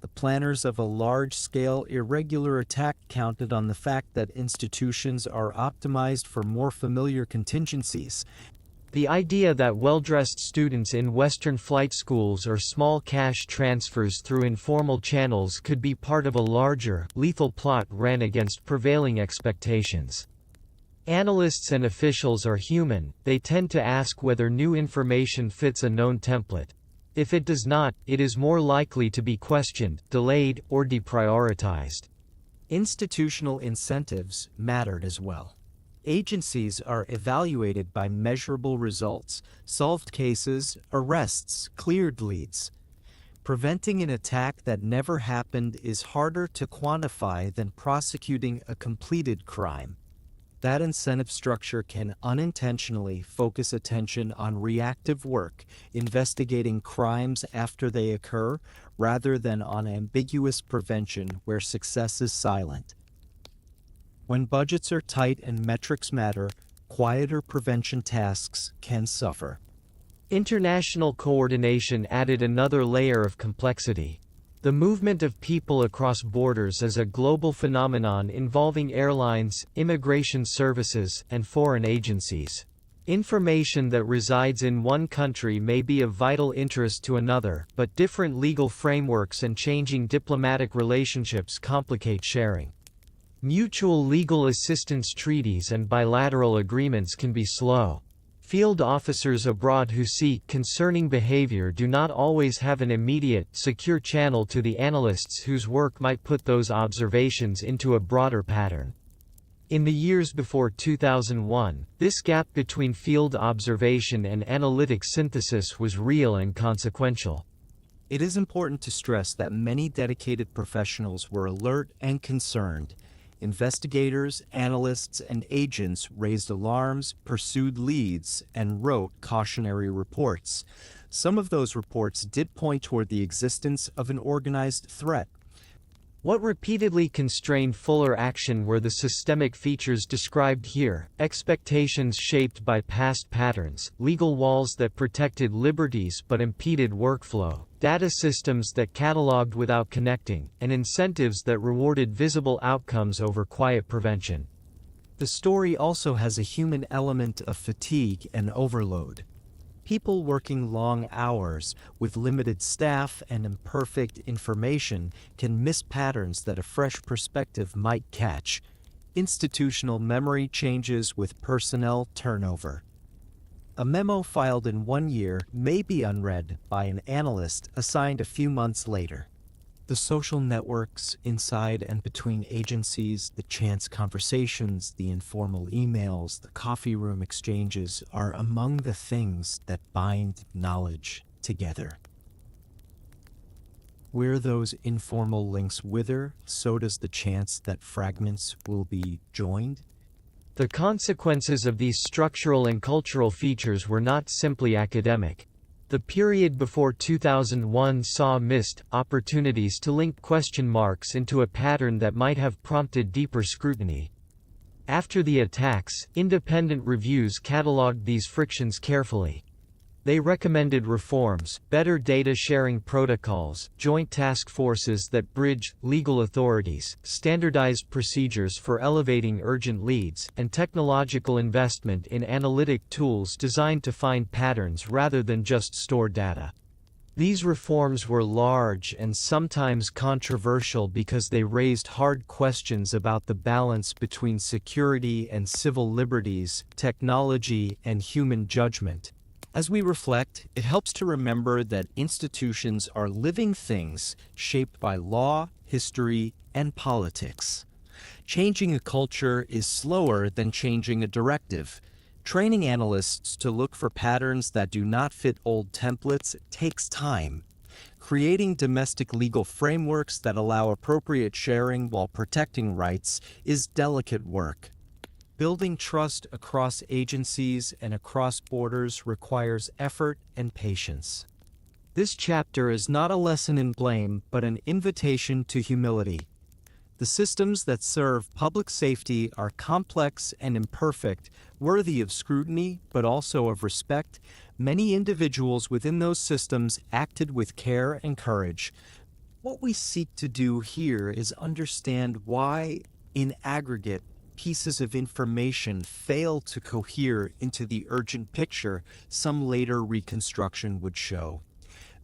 The planners of a large-scale irregular attack counted on the fact that institutions are optimized for more familiar contingencies.
The idea that well-dressed students in Western flight schools or small cash transfers through informal channels could be part of a larger, lethal plot ran against prevailing expectations. Analysts and officials are human, they tend to ask whether new information fits a known template. If it does not, it is more likely to be questioned, delayed, or deprioritized.
Institutional incentives mattered as well. Agencies are evaluated by measurable results: solved cases, arrests, cleared leads. Preventing an attack that never happened is harder to quantify than prosecuting a completed crime. That incentive structure can unintentionally focus attention on reactive work, investigating crimes after they occur, rather than on ambiguous prevention where success is silent. When budgets are tight and metrics matter, quieter prevention tasks can suffer.
International coordination added another layer of complexity. The movement of people across borders is a global phenomenon involving airlines, immigration services, and foreign agencies. Information that resides in one country may be of vital interest to another, but different legal frameworks and changing diplomatic relationships complicate sharing. Mutual legal assistance treaties and bilateral agreements can be slow. Field officers abroad who see concerning behavior do not always have an immediate, secure channel to the analysts whose work might put those observations into a broader pattern. In the years before 2001, this gap between field observation and analytic synthesis was real and consequential.
It is important to stress that many dedicated professionals were alert and concerned. Investigators, analysts, and agents raised alarms, pursued leads, and wrote cautionary reports. Some of those reports did point toward the existence of an organized threat.
What repeatedly constrained fuller action were the systemic features described here: expectations shaped by past patterns, legal walls that protected liberties but impeded workflow, data systems that cataloged without connecting, and incentives that rewarded visible outcomes over quiet prevention.
The story also has a human element of fatigue and overload. People working long hours with limited staff and imperfect information can miss patterns that a fresh perspective might catch. Institutional memory changes with personnel turnover. A memo filed in 1 year may be unread by an analyst assigned a few months later. The social networks inside and between agencies, the chance conversations, the informal emails, the coffee room exchanges are among the things that bind knowledge together. Where those informal links wither, so does the chance that fragments will be joined.
The consequences of these structural and cultural features were not simply academic. The period before 2001 saw missed opportunities to link question marks into a pattern that might have prompted deeper scrutiny. After the attacks, independent reviews catalogued these frictions carefully. They recommended reforms, better data sharing protocols, joint task forces that bridge legal authorities, standardized procedures for elevating urgent leads, and technological investment in analytic tools designed to find patterns rather than just store data. These reforms were large and sometimes controversial because they raised hard questions about the balance between security and civil liberties, technology and human judgment. As we reflect, it helps to remember that institutions are living things shaped by law, history, and politics. Changing a culture is slower than changing a directive. Training analysts to look for patterns that do not fit old templates takes time. Creating domestic legal frameworks that allow appropriate sharing while protecting rights is delicate work. Building trust across agencies and across borders requires effort and patience. This chapter is not a lesson in blame, but an invitation to humility. The systems that serve public safety are complex and imperfect, worthy of scrutiny, but also of respect. Many individuals within those systems acted with care and courage. What we seek to do here is understand why, in aggregate, pieces of information fail to cohere into the urgent picture some later reconstruction would show.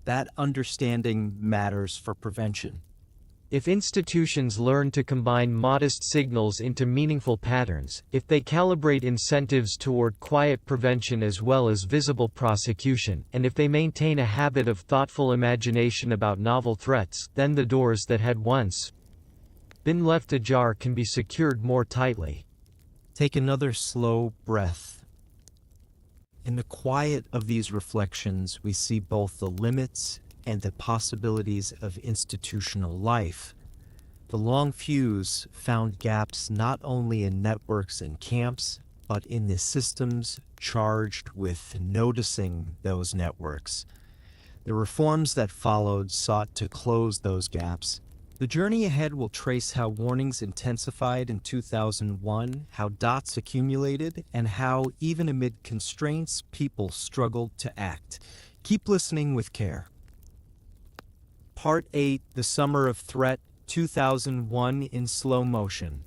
That understanding matters for prevention. If institutions learn to combine modest signals into meaningful patterns, if they calibrate incentives toward quiet prevention as well as visible prosecution, and if they maintain a habit of thoughtful imagination about novel threats, then the doors that had once been left ajar can be secured more tightly.
Take another slow breath. In the quiet of these reflections, we see both the limits and the possibilities of institutional life. The long fuse found gaps not only in networks and camps, but in the systems charged with noticing those networks. The reforms that followed sought to close those gaps. The journey ahead will trace how warnings intensified in 2001, how dots accumulated, and how, even amid constraints, people struggled to act. Keep listening with care. Part 8, The Summer of Threat, 2001 in slow motion.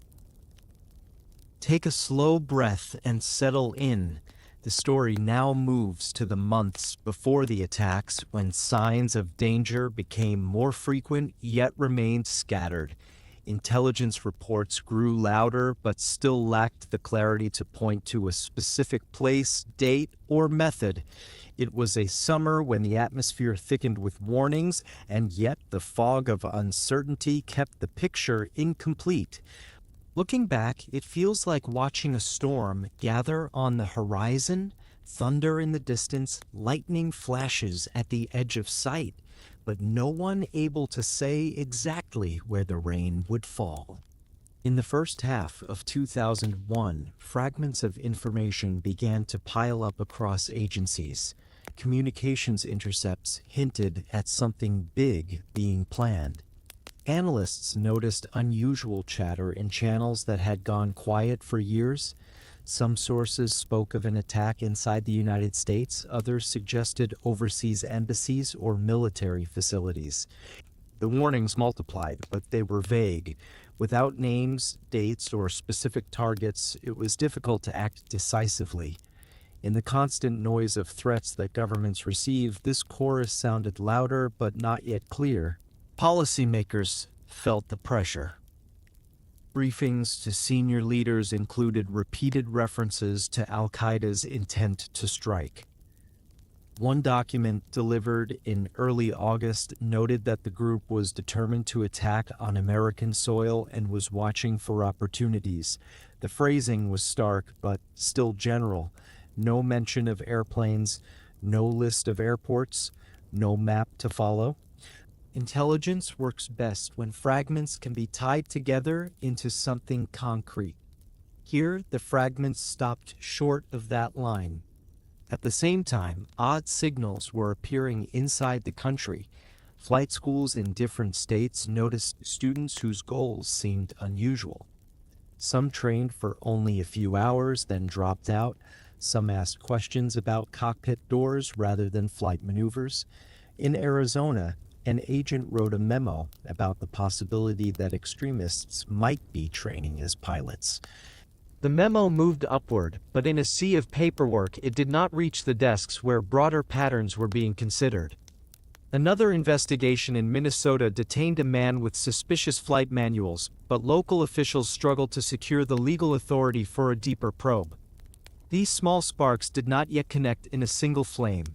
Take a slow breath and settle in. The story now moves to the months before the attacks, when signs of danger became more frequent yet remained scattered. Intelligence reports grew louder but still lacked the clarity to point to a specific place, date, or method. It was a summer when the atmosphere thickened with warnings, and yet the fog of uncertainty kept the picture incomplete. Looking back, it feels like watching a storm gather on the horizon, thunder in the distance, lightning flashes at the edge of sight, but no one able to say exactly where the rain would fall. In the first half of 2001, fragments of information began to pile up across agencies. Communications intercepts hinted at something big being planned. Analysts noticed unusual chatter in channels that had gone quiet for years. Some sources spoke of an attack inside the United States, others suggested overseas embassies or military facilities. The warnings multiplied, but they were vague. Without names, dates, or specific targets, it was difficult to act decisively. In the constant noise of threats that governments receive, this chorus sounded louder but not yet clear. Policymakers felt the pressure. Briefings to senior leaders included repeated references to Al-Qaeda's intent to strike. One document delivered in early August noted that the group was determined to attack on American soil and was watching for opportunities. The phrasing was stark but still general. No mention of airplanes, no list of airports, no map to follow. Intelligence works best when fragments can be tied together into something concrete. Here, the fragments stopped short of that line. At the same time, odd signals were appearing inside the country. Flight schools in different states noticed students whose goals seemed unusual. Some trained for only a few hours, then dropped out. Some asked questions about cockpit doors rather than flight maneuvers. In Arizona, an agent wrote a memo about the possibility that extremists might be training as pilots.
The memo moved upward, but in a sea of paperwork it did not reach the desks where broader patterns were being considered. Another investigation in Minnesota detained a man with suspicious flight manuals, but local officials struggled to secure the legal authority for a deeper probe. These small sparks did not yet connect in a single flame.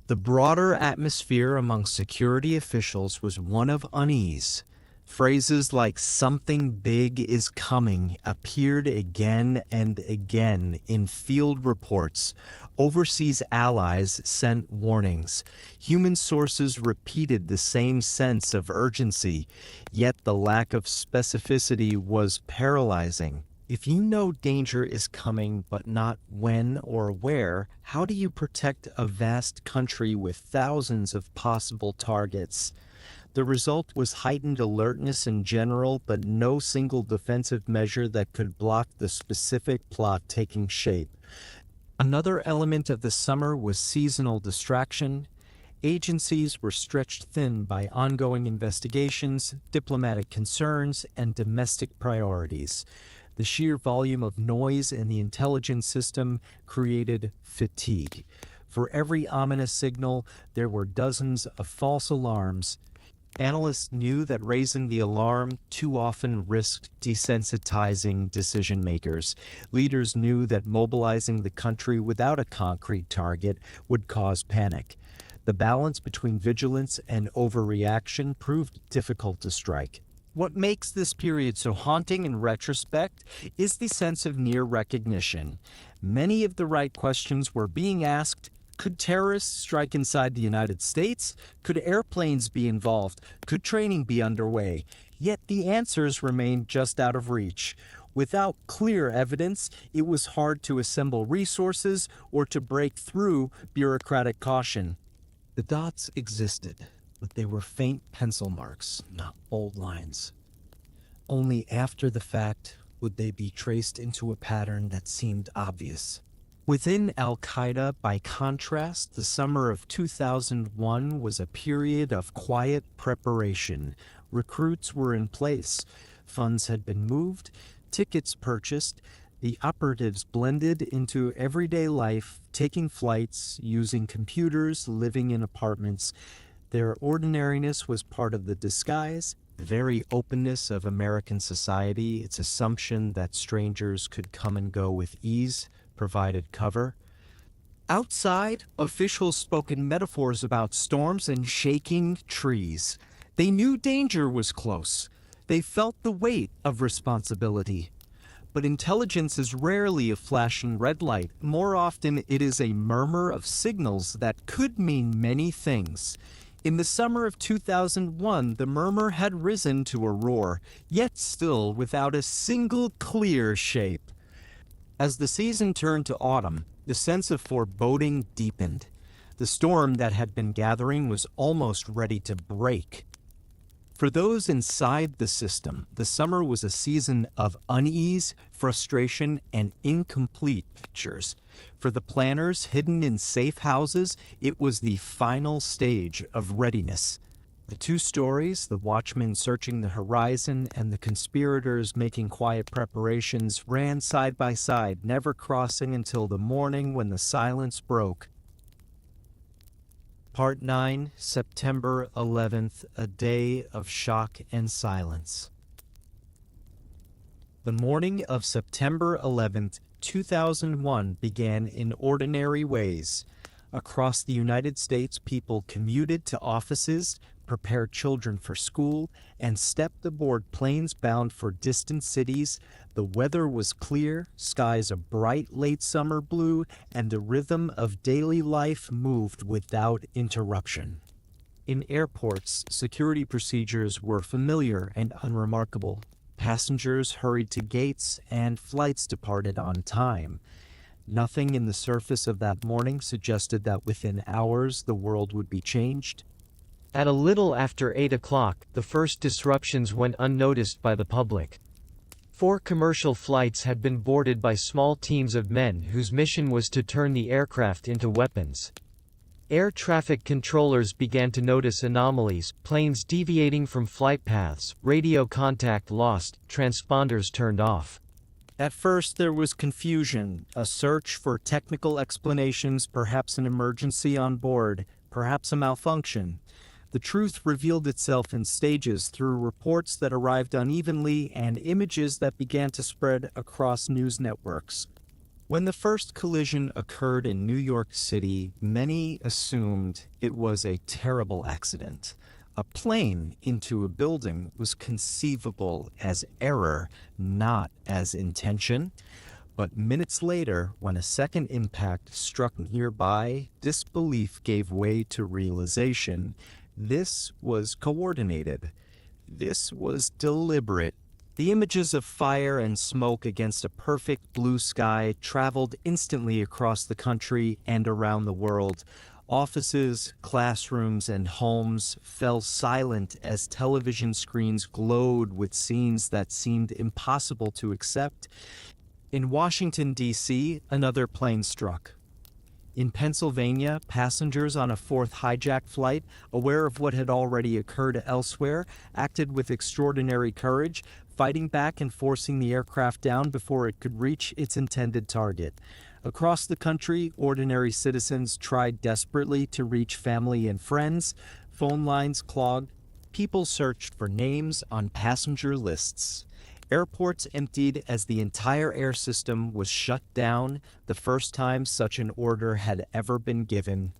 The broader atmosphere among security officials was one of unease. Phrases like "something big is coming" appeared again and again in field reports. Overseas allies sent warnings. Human sources repeated the same sense of urgency, yet the lack of specificity was paralyzing. If you know danger is coming but not when or where, how do you protect a vast country with thousands of possible targets? The result was heightened alertness in general, but no single defensive measure that could block the specific plot taking shape. Another element of the summer was seasonal distraction. Agencies were stretched thin by ongoing investigations, diplomatic concerns, and domestic priorities. The sheer volume of noise in the intelligence system created fatigue. For every ominous signal, there were dozens of false alarms. Analysts knew that raising the alarm too often risked desensitizing decision makers. Leaders knew that mobilizing the country without a concrete target would cause panic. The balance between vigilance and overreaction proved difficult to strike. What makes this period so haunting in retrospect is the sense of near recognition. Many of the right questions were being asked,
Could terrorists strike inside the United States? Could airplanes be involved? Could training be underway? Yet the answers remained just out of reach. Without clear evidence, it was hard to assemble resources or to break through bureaucratic caution. The dots existed, but they were faint pencil marks, not bold lines. Only after the fact would they be traced into a pattern that seemed obvious. Within Al-Qaeda, by contrast, the summer of 2001 was a period of quiet preparation. Recruits were in place, funds had been moved, tickets purchased, the operatives blended into everyday life, taking flights, using computers, living in apartments. Their ordinariness was part of the disguise, the very openness of American society, its assumption that strangers could come and go with ease, provided cover. Outside, officials spoke in metaphors about storms and shaking trees. They knew danger was close. They felt the weight of responsibility. But intelligence is rarely a flashing red light. More often, it is a murmur of signals that could mean many things. In the summer of 2001, the murmur had risen to a roar, yet still without a single clear shape. As the season turned to autumn, the sense of foreboding deepened. The storm that had been gathering was almost ready to break. For those inside the system, the summer was a season of unease, frustration, and incomplete pictures. For the planners hidden in safe houses, it was the final stage of readiness. The two stories, the watchmen searching the horizon and the conspirators making quiet preparations, ran side by side, never crossing until the morning when the silence broke. Part 9, September 11th, a day of shock and silence. The morning of September 11th, 2001 began in ordinary ways. Across the United States, people commuted to offices, prepared children for school, and stepped aboard planes bound for distant cities. The weather was clear, skies a bright late summer blue, and the rhythm of daily life moved without interruption. In airports, security procedures were familiar and unremarkable. Passengers hurried to gates, and flights departed on time. Nothing in the surface of that morning suggested that within hours the world would be changed.
At a little after 8 o'clock, the first disruptions went unnoticed by the public. 4 commercial flights had been boarded by small teams of men whose mission was to turn the aircraft into weapons. Air traffic controllers began to notice anomalies, planes deviating from flight paths, radio contact lost, transponders turned off.
At first there was confusion, a search for technical explanations, perhaps an emergency on board, perhaps a malfunction. The truth revealed itself in stages through reports that arrived unevenly and images that began to spread across news networks. When the first collision occurred in New York City, many assumed it was a terrible accident. A plane into a building was conceivable as error, not as intention. But minutes later, when a second impact struck nearby, disbelief gave way to realization. This was coordinated. This was deliberate. The images of fire and smoke against a perfect blue sky traveled instantly across the country and around the world. Offices, classrooms, and homes fell silent as television screens glowed with scenes that seemed impossible to accept. In Washington, D.C., another plane struck. In Pennsylvania, passengers on a fourth hijacked flight, aware of what had already occurred elsewhere, acted with extraordinary courage, fighting back and forcing the aircraft down before it could reach its intended target. Across the country, ordinary citizens tried desperately to reach family and friends. Phone lines clogged. People searched for names on passenger lists. Airports emptied as the entire air system was shut down, the first time such an order had ever been given.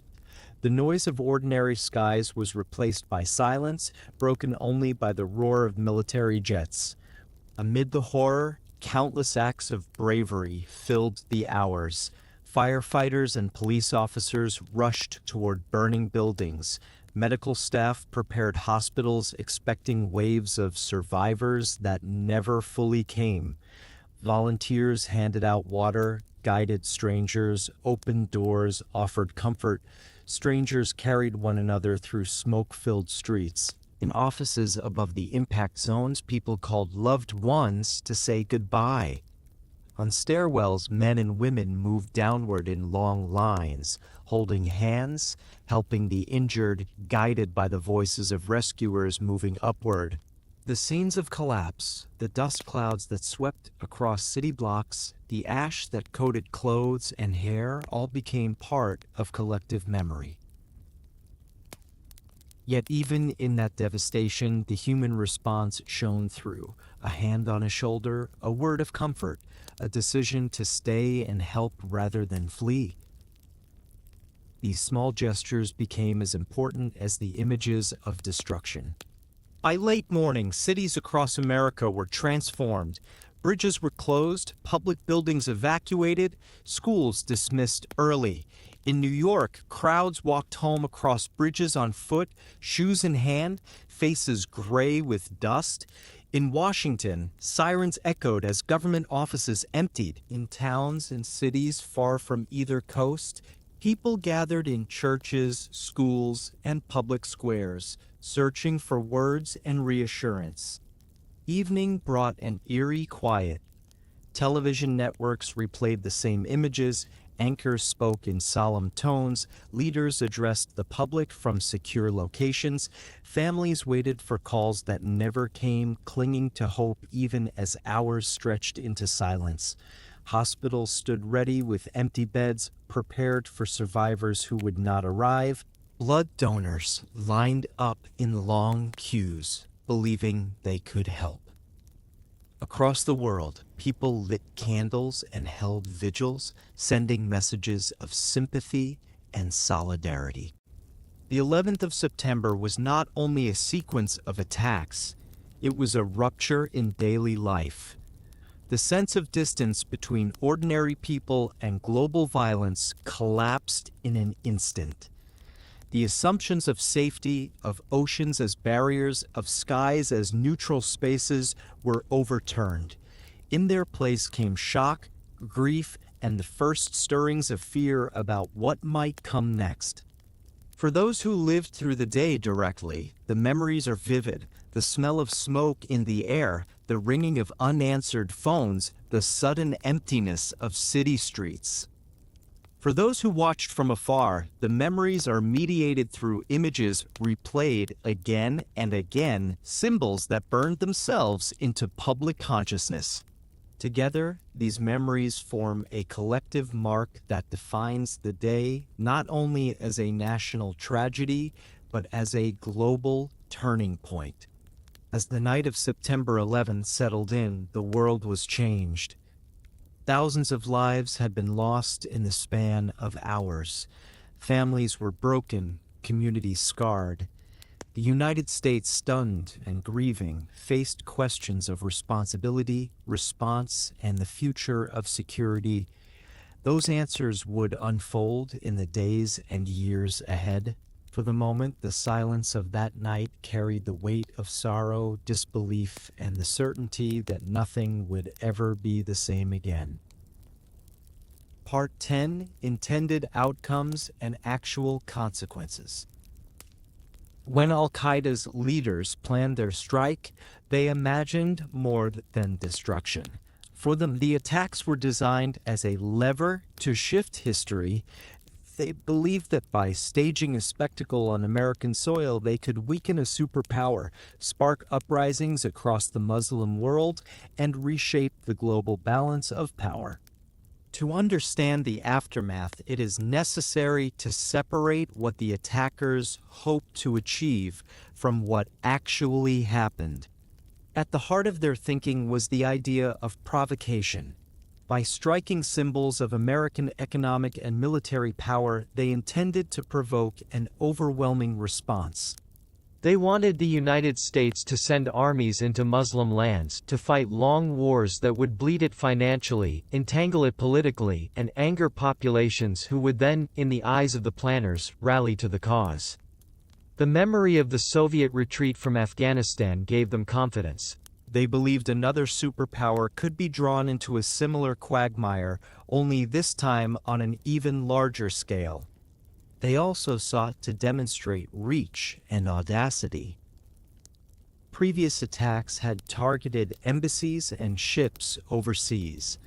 The noise of ordinary skies was replaced by silence, broken only by the roar of military jets. Amid the horror, countless acts of bravery filled the hours. Firefighters and police officers rushed toward burning buildings. Medical staff prepared hospitals expecting waves of survivors that never fully came. Volunteers handed out water, guided strangers, opened doors, offered comfort. Strangers carried one another through smoke-filled streets. In offices above the impact zones, people called loved ones to say goodbye. On stairwells, men and women moved downward in long lines, holding hands, helping the injured, guided by the voices of rescuers moving upward. The scenes of collapse, the dust clouds that swept across city blocks, the ash that coated clothes and hair all became part of collective memory. Yet even in that devastation, the human response shone through. A hand on a shoulder, a word of comfort, a decision to stay and help rather than flee. These small gestures became as important as the images of destruction. By late morning, cities across America were transformed. Bridges were closed, public buildings evacuated, schools dismissed early. In New York, crowds walked home across bridges on foot, shoes in hand, faces gray with dust. In Washington, sirens echoed as government offices emptied. In towns and cities far from either coast, people gathered in churches, schools, and public squares, searching for words and reassurance. Evening brought an eerie quiet. Television networks replayed the same images, anchors spoke in solemn tones, leaders addressed the public from secure locations, families waited for calls that never came, clinging to hope even as hours stretched into silence. Hospitals stood ready with empty beds, prepared for survivors who would not arrive. Blood donors lined up in long queues, believing they could help. Across the world, people lit candles and held vigils, sending messages of sympathy and solidarity. The 11th of September was not only a sequence of attacks, it was a rupture in daily life. The sense of distance between ordinary people and global violence collapsed in an instant. The assumptions of safety, of oceans as barriers, of skies as neutral spaces were overturned. In their place came shock, grief, and the first stirrings of fear about what might come next. For those who lived through the day directly, the memories are vivid. The smell of smoke in the air, the ringing of unanswered phones, the sudden emptiness of city streets. For those who watched from afar, the memories are mediated through images replayed again and again, symbols that burned themselves into public consciousness. Together, these memories form a collective mark that defines the day not only as a national tragedy, but as a global turning point. As the night of September 11th settled in, the world was changed. Thousands of lives had been lost in the span of hours. Families were broken, communities scarred. The United States, stunned and grieving, faced questions of responsibility, response, and the future of security. Those answers would unfold in the days and years ahead. For the moment, the silence of that night carried the weight of sorrow, disbelief, and the certainty that nothing would ever be the same again. Part 10: Intended Outcomes and Actual Consequences. When Al-Qaeda's leaders planned their strike, they imagined more than destruction. For them, the attacks were designed as a lever to shift history. They believed that by staging a spectacle on American soil, they could weaken a superpower, spark uprisings across the Muslim world, and reshape the global balance of power. To understand the aftermath, it is necessary to separate what the attackers hoped to achieve from what actually happened. At the heart of their thinking was the idea of provocation. By striking symbols of American economic and military power, they intended to provoke an overwhelming response.
They wanted the United States to send armies into Muslim lands to fight long wars that would bleed it financially, entangle it politically, and anger populations who would then, in the eyes of the planners, rally to the cause. The memory of the Soviet retreat from Afghanistan gave them confidence.
They believed another superpower could be drawn into a similar quagmire, only this time on an even larger scale. They also sought to demonstrate reach and audacity. Previous attacks had targeted embassies and ships overseas.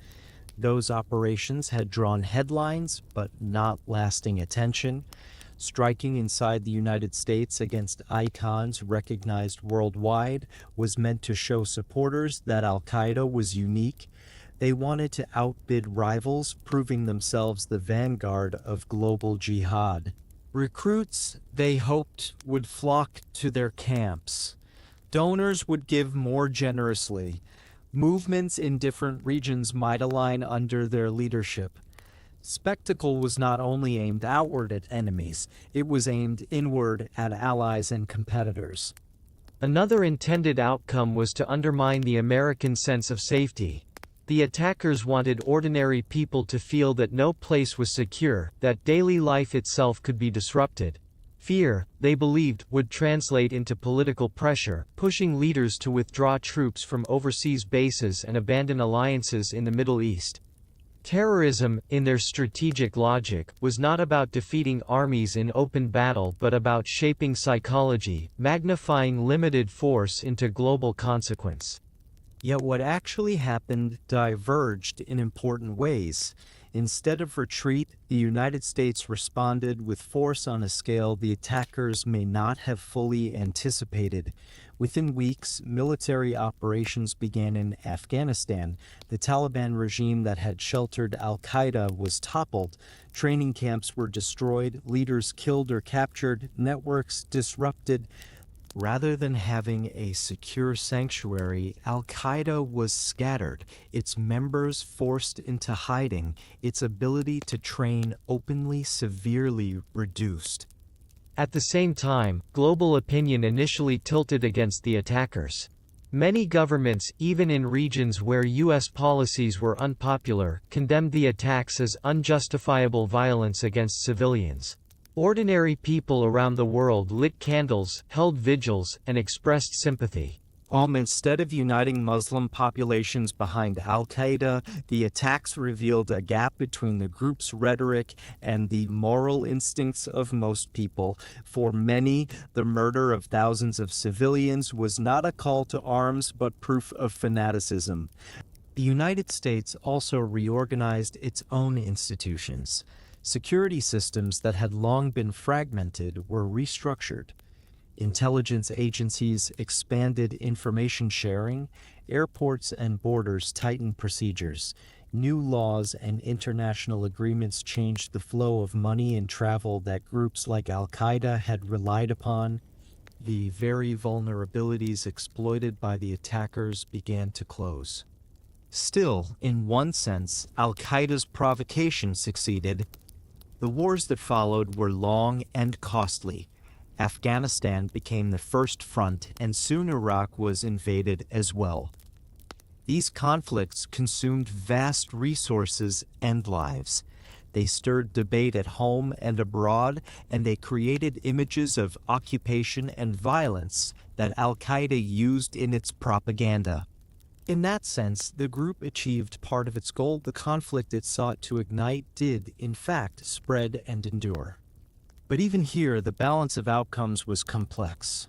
Those operations had drawn headlines, but not lasting attention. Striking inside the United States against icons recognized worldwide was meant to show supporters that Al-Qaeda was unique. They wanted to outbid rivals, proving themselves the vanguard of global jihad. Recruits, they hoped, would flock to their camps. Donors would give more generously. Movements in different regions might align under their leadership. Spectacle was not only aimed outward at enemies, it was aimed inward at allies and competitors.
Another intended outcome was to undermine the American sense of safety. The attackers wanted ordinary people to feel that no place was secure, that daily life itself could be disrupted. Fear, they believed, would translate into political pressure, pushing leaders to withdraw troops from overseas bases and abandon alliances in the Middle East. Terrorism, in their strategic logic, was not about defeating armies in open battle but about shaping psychology, magnifying limited force into global consequence.
Yet what actually happened diverged in important ways. Instead of retreat, the United States responded with force on a scale the attackers may not have fully anticipated. Within weeks, military operations began in Afghanistan. The Taliban regime that had sheltered Al-Qaeda was toppled. Training camps were destroyed, leaders killed or captured, networks disrupted. Rather than having a secure sanctuary, Al-Qaeda was scattered, its members forced into hiding, its ability to train openly severely reduced.
At the same time, global opinion initially tilted against the attackers. Many governments, even in regions where U.S. policies were unpopular, condemned the attacks as unjustifiable violence against civilians. Ordinary people around the world lit candles, held vigils, and expressed sympathy.
Instead of uniting Muslim populations behind Al-Qaeda, the attacks revealed a gap between the group's rhetoric and the moral instincts of most people. For many, the murder of thousands of civilians was not a call to arms but proof of fanaticism. The United States also reorganized its own institutions. Security systems that had long been fragmented were restructured. Intelligence agencies expanded information sharing, airports and borders tightened procedures. New laws and international agreements changed the flow of money and travel that groups like Al-Qaeda had relied upon. The very vulnerabilities exploited by the attackers began to close. Still, in one sense, Al-Qaeda's provocation succeeded. The wars that followed were long and costly. Afghanistan became the first front, and soon Iraq was invaded as well. These conflicts consumed vast resources and lives. They stirred debate at home and abroad, and they created images of occupation and violence that Al-Qaeda used in its propaganda. In that sense, the group achieved part of its goal. The conflict it sought to ignite did, in fact, spread and endure. But even here, the balance of outcomes was complex.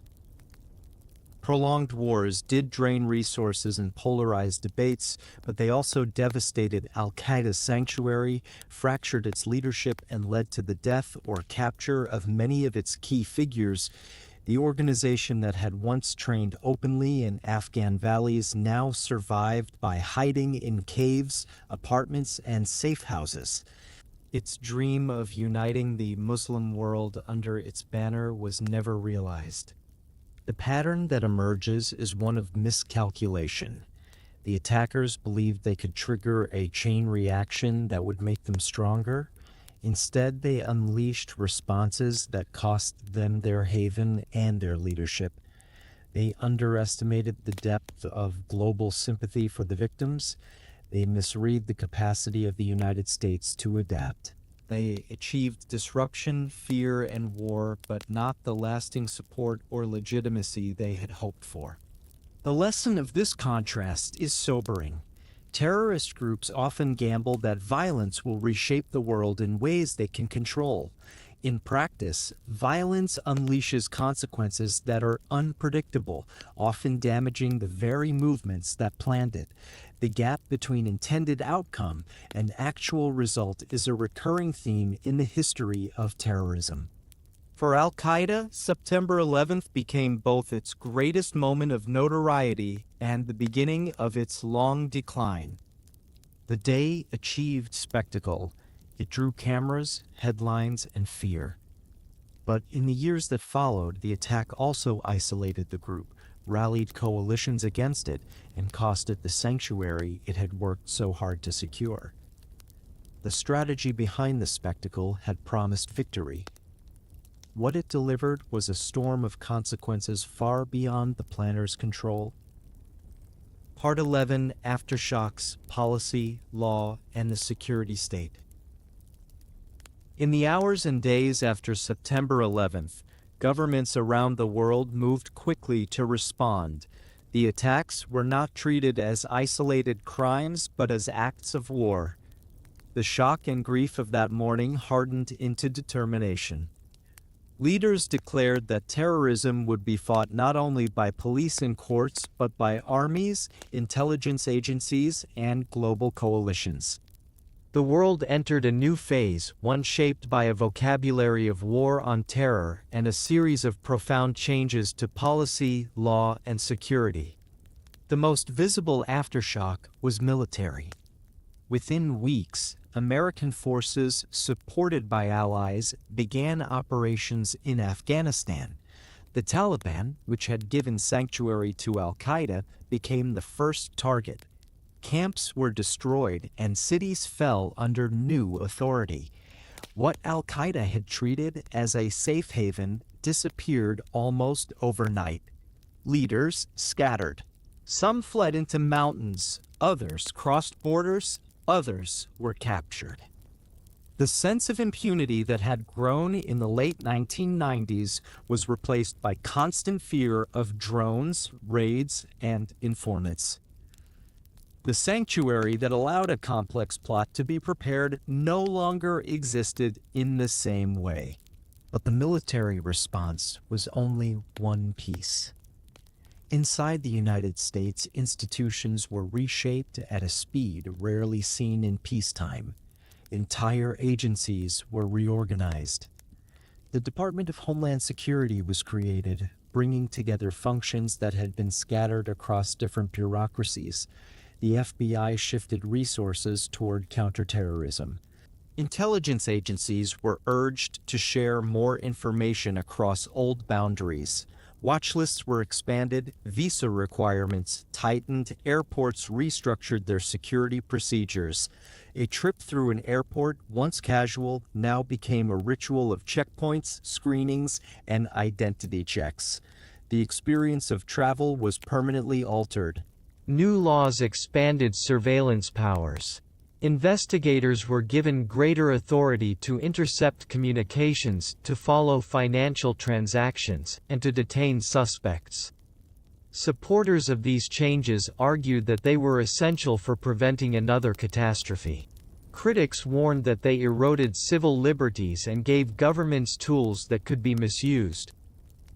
Prolonged wars did drain resources and polarize debates, but they also devastated Al-Qaeda's sanctuary, fractured its leadership, and led to the death or capture of many of its key figures. The organization that had once trained openly in Afghan valleys now survived by hiding in caves, apartments, and safe houses. Its dream of uniting the Muslim world under its banner was never realized. The pattern that emerges is one of miscalculation. The attackers believed they could trigger a chain reaction that would make them stronger. Instead, they unleashed responses that cost them their haven and their leadership. They underestimated the depth of global sympathy for the victims. They misread the capacity of the United States to adapt. They achieved disruption, fear, and war, but not the lasting support or legitimacy they had hoped for. The lesson of this contrast is sobering. Terrorist groups often gamble that violence will reshape the world in ways they can control. In practice, violence unleashes consequences that are unpredictable, often damaging the very movements that planned it. The gap between intended outcome and actual result is a recurring theme in the history of terrorism. For Al-Qaeda, September 11th became both its greatest moment of notoriety and the beginning of its long decline. The day achieved spectacle. It drew cameras, headlines, and fear. But in the years that followed, the attack also isolated the group, rallied coalitions against it, and cost it the sanctuary it had worked so hard to secure. The strategy behind the spectacle had promised victory. What it delivered was a storm of consequences far beyond the planner's control. Part 11: Aftershocks, Policy, Law, and the Security State. In the hours and days after September 11th, governments around the world moved quickly to respond. The attacks were not treated as isolated crimes, but as acts of war. The shock and grief of that morning hardened into determination. Leaders declared that terrorism would be fought not only by police and courts, but by armies, intelligence agencies, and global coalitions. The world entered a new phase, one shaped by a vocabulary of war on terror and a series of profound changes to policy, law, and security. The most visible aftershock was military. Within weeks, American forces, supported by allies, began operations in Afghanistan. The Taliban, which had given sanctuary to Al-Qaeda, became the first target. Camps were destroyed and cities fell under new authority. What Al-Qaeda had treated as a safe haven disappeared almost overnight. Leaders scattered. Some fled into mountains, others crossed borders, others were captured. The sense of impunity that had grown in the late 1990s was replaced by constant fear of drones, raids, and informants. The sanctuary that allowed a complex plot to be prepared no longer existed in the same way. But the military response was only one piece. Inside the United States, institutions were reshaped at a speed rarely seen in peacetime. Entire agencies were reorganized. The Department of Homeland Security was created, bringing together functions that had been scattered across different bureaucracies. The FBI shifted resources toward counterterrorism. Intelligence agencies were urged to share more information across old boundaries. Watch lists were expanded, visa requirements tightened, airports restructured their security procedures. A trip through an airport, once casual, now became a ritual of checkpoints, screenings, and identity checks. The experience of travel was permanently altered.
New laws expanded surveillance powers. Investigators were given greater authority to intercept communications, to follow financial transactions, and to detain suspects. Supporters of these changes argued that they were essential for preventing another catastrophe. Critics warned that they eroded civil liberties and gave governments tools that could be misused.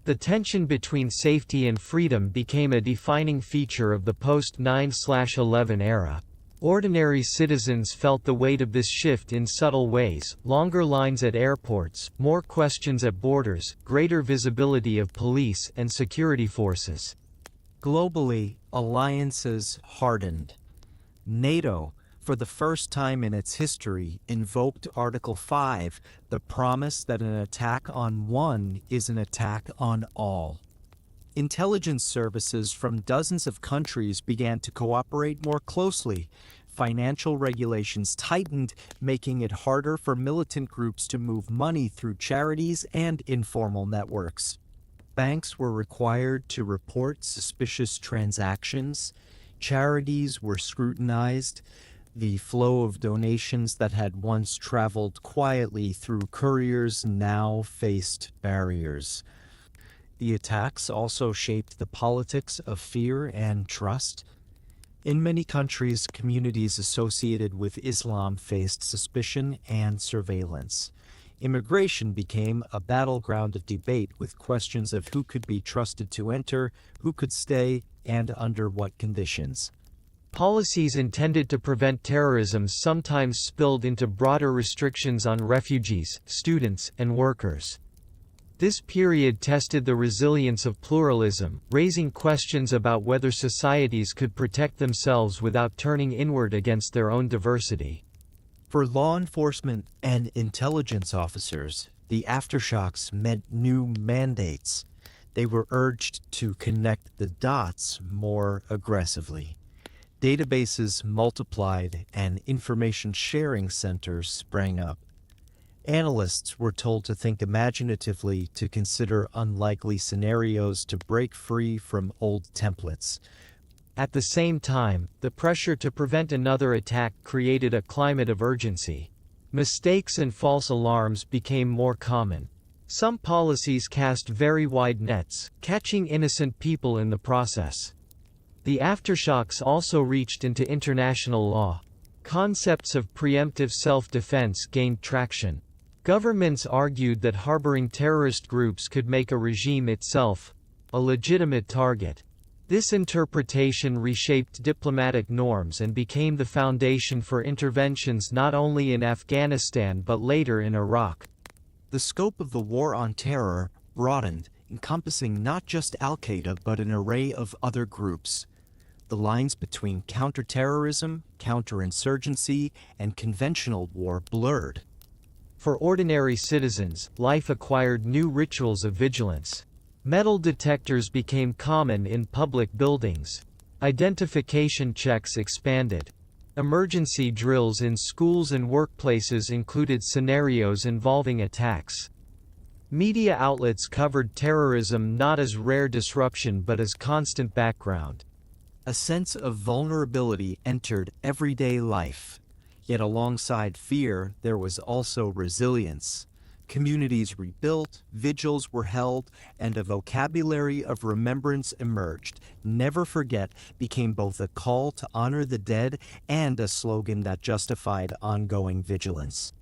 The tension between safety and freedom became a defining feature of the post-9/11 era. Ordinary citizens felt the weight of this shift in subtle ways: longer lines at airports, more questions at borders, greater visibility of police and security forces.
Globally, alliances hardened. NATO, for the first time in its history, invoked Article 5, the promise that an attack on one is an attack on all. Intelligence services from dozens of countries began to cooperate more closely. financial regulations tightened, making it harder for militant groups to move money through charities and informal networks. Banks were required to report suspicious transactions, charities were scrutinized, the flow of donations that had once traveled quietly through couriers now faced barriers. The attacks also shaped the politics of fear and trust. In many countries, communities associated with Islam faced suspicion and surveillance. Immigration became a battleground of debate with questions of who could be trusted to enter, who could stay, and under what conditions.
Policies intended to prevent terrorism sometimes spilled into broader restrictions on refugees, students, and workers. This period tested the resilience of pluralism, raising questions about whether societies could protect themselves without turning inward against their own diversity.
For law enforcement and intelligence officers, the aftershocks meant new mandates. They were urged to connect the dots more aggressively. Databases multiplied and information sharing centers sprang up. Analysts were told to think imaginatively, to consider unlikely scenarios, to break free from old templates.
At the same time, the pressure to prevent another attack created a climate of urgency. Mistakes and false alarms became more common. Some policies cast very wide nets, catching innocent people in the process. The aftershocks also reached into international law. Concepts of preemptive self-defense gained traction. Governments argued that harboring terrorist groups could make a regime itself a legitimate target. This interpretation reshaped diplomatic norms and became the foundation for interventions not only in Afghanistan but later in Iraq.
The scope of the war on terror broadened, encompassing not just Al-Qaeda but an array of other groups. The lines between counterterrorism, counterinsurgency, and conventional war blurred.
For ordinary citizens, life acquired new rituals of vigilance. Metal detectors became common in public buildings. Identification checks expanded. Emergency drills in schools and workplaces included scenarios involving attacks. Media outlets covered terrorism not as rare disruption but as constant background.
A sense of vulnerability entered everyday life. Yet alongside fear, there was also resilience. Communities rebuilt, vigils were held, and a vocabulary of remembrance emerged. Never forget became both a call to honor the dead and a slogan that justified ongoing vigilance.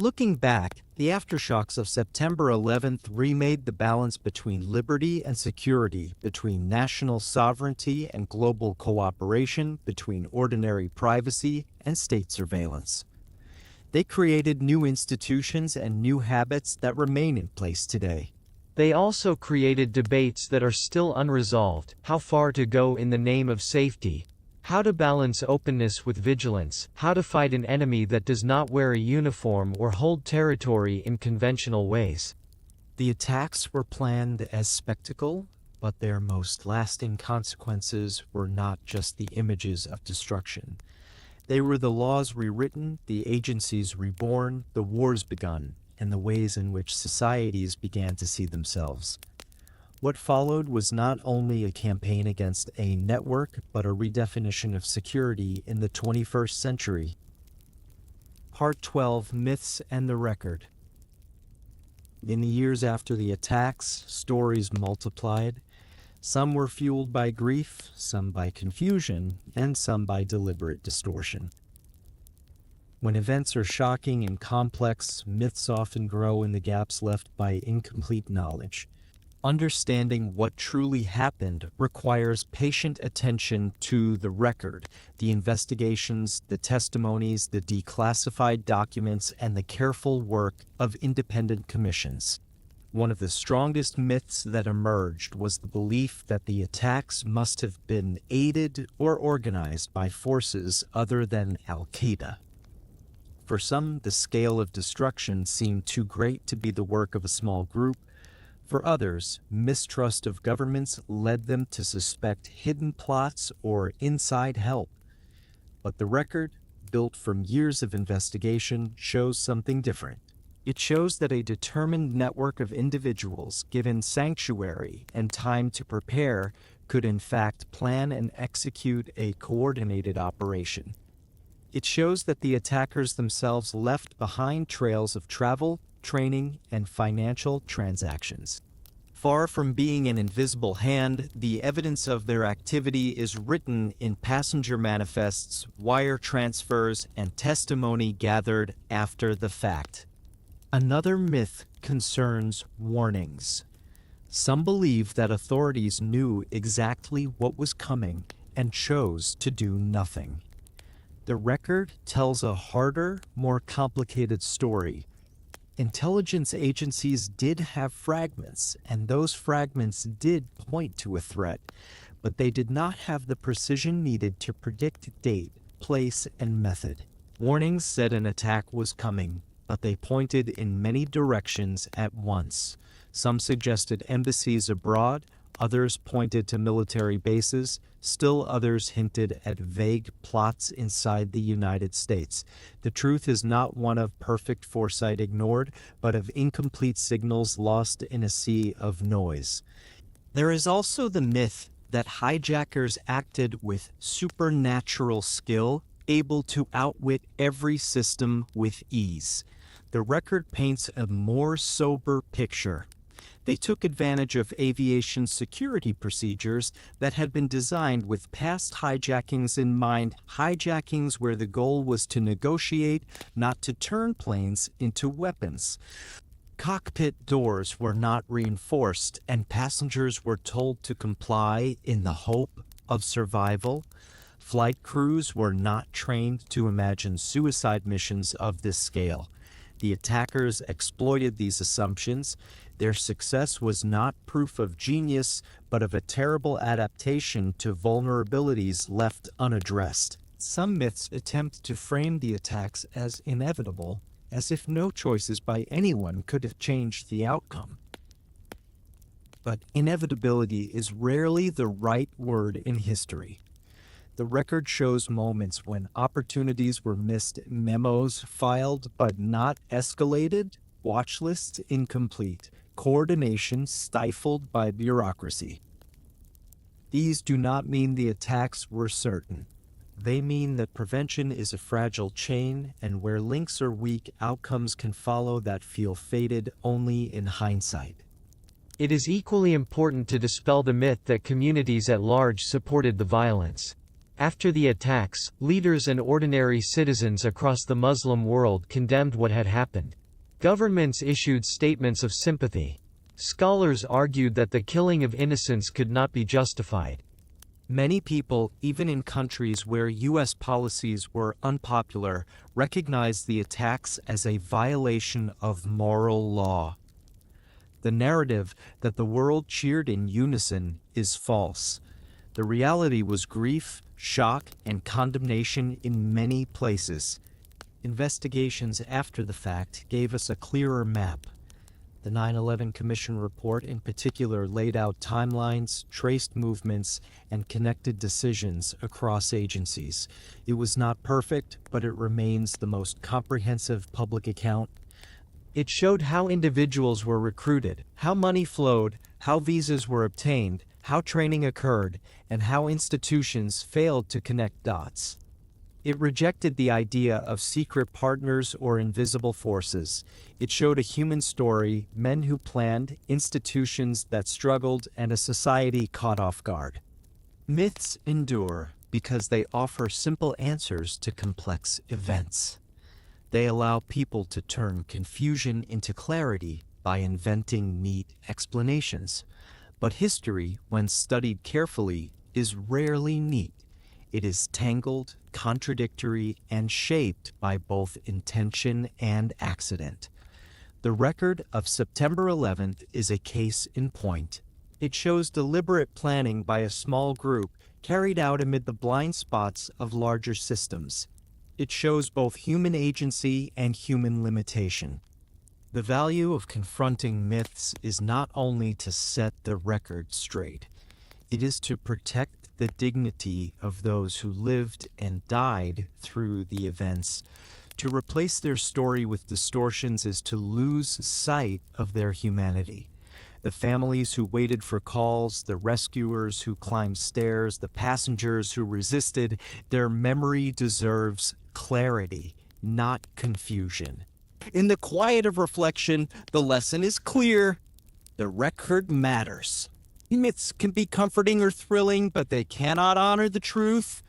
Looking back, the aftershocks of September 11th remade the balance between liberty and security, between national sovereignty and global cooperation, between ordinary privacy and state surveillance. They created new institutions and new habits that remain in place today.
They also created debates that are still unresolved: how far to go in the name of safety, how to balance openness with vigilance, how to fight an enemy that does not wear a uniform or hold territory in conventional ways.
The attacks were planned as spectacle, but their most lasting consequences were not just the images of destruction. They were the laws rewritten, the agencies reborn, the wars begun, and the ways in which societies began to see themselves. What followed was not only a campaign against a network, but a redefinition of security in the 21st century. Part 12: Myths and the Record. In the years after the attacks, stories multiplied. Some were fueled by grief, some by confusion, and some by deliberate distortion. When events are shocking and complex, myths often grow in the gaps left by incomplete knowledge. Understanding what truly happened requires patient attention to the record, the investigations, the testimonies, the declassified documents, and the careful work of independent commissions. One of the strongest myths that emerged was the belief that the attacks must have been aided or organized by forces other than Al-Qaeda. For some, the scale of destruction seemed too great to be the work of a small group. For others, mistrust of governments led them to suspect hidden plots or inside help. But the record, built from years of investigation, shows something different. It shows that a determined network of individuals given sanctuary and time to prepare could in fact plan and execute a coordinated operation. It shows that the attackers themselves left behind trails of travel, training, and financial transactions. Far from being an invisible hand, the evidence of their activity is written in passenger manifests, wire transfers, and testimony gathered after the fact. Another myth concerns warnings. Some believe that authorities knew exactly what was coming and chose to do nothing. The record tells a harder, more complicated story. Intelligence agencies did have fragments, and those fragments did point to a threat, but they did not have the precision needed to predict date, place, and method. Warnings said an attack was coming, but they pointed in many directions at once. Some suggested embassies abroad, others pointed to military bases, still others hinted at vague plots inside the United States. The truth is not one of perfect foresight ignored, but of incomplete signals lost in a sea of noise. There is also the myth that hijackers acted with supernatural skill, able to outwit every system with ease. The record paints a more sober picture. They took advantage of aviation security procedures that had been designed with past hijackings in mind, hijackings where the goal was to negotiate, not to turn planes into weapons. Cockpit doors were not reinforced, and passengers were told to comply in the hope of survival. Flight crews were not trained to imagine suicide missions of this scale. The attackers exploited these assumptions. Their success was not proof of genius, but of a terrible adaptation to vulnerabilities left unaddressed. Some myths attempt to frame the attacks as inevitable, as if no choices by anyone could have changed the outcome. But inevitability is rarely the right word in history. The record shows moments when opportunities were missed, memos filed but not escalated, watch lists incomplete, coordination stifled by bureaucracy. These do not mean the attacks were certain. They mean that prevention is a fragile chain, and where links are weak, outcomes can follow that feel fated only in hindsight.
It is equally important to dispel the myth that communities at large supported the violence. After the attacks, leaders and ordinary citizens across the Muslim world condemned what had happened. Governments issued statements of sympathy. Scholars argued that the killing of innocents could not be justified.
Many people, even in countries where U.S. policies were unpopular, recognized the attacks as a violation of moral law. The narrative that the world cheered in unison is false. The reality was grief, shock, and condemnation in many places. Investigations after the fact gave us a clearer map. The 9/11 Commission report in particular laid out timelines, traced movements, and connected decisions across agencies. It was not perfect, but it remains the most comprehensive public account.
It showed how individuals were recruited, how money flowed, how visas were obtained, how training occurred, and how institutions failed to connect dots. It rejected the idea of secret partners or invisible forces. It showed a human story, men who planned, institutions that struggled, and a society caught off guard. Myths endure because they offer simple answers to complex events. They allow people to turn confusion into clarity by inventing neat explanations. But history, when studied carefully, is rarely neat. It is tangled, contradictory, and shaped by both intention and accident. The record of September 11th is a case in point. It shows deliberate planning by a small group carried out amid the blind spots of larger systems. It shows both human agency and human limitation. The value of confronting myths is not only to set the record straight. It is to protect
the dignity of those who lived and died through the events. To replace their story with distortions is to lose sight of their humanity. The families who waited for calls, the rescuers who climbed stairs, the passengers who resisted, their memory deserves clarity, not confusion. In the quiet of reflection, the lesson is clear. The record matters. Myths can be comforting or thrilling, but they cannot honor the truth.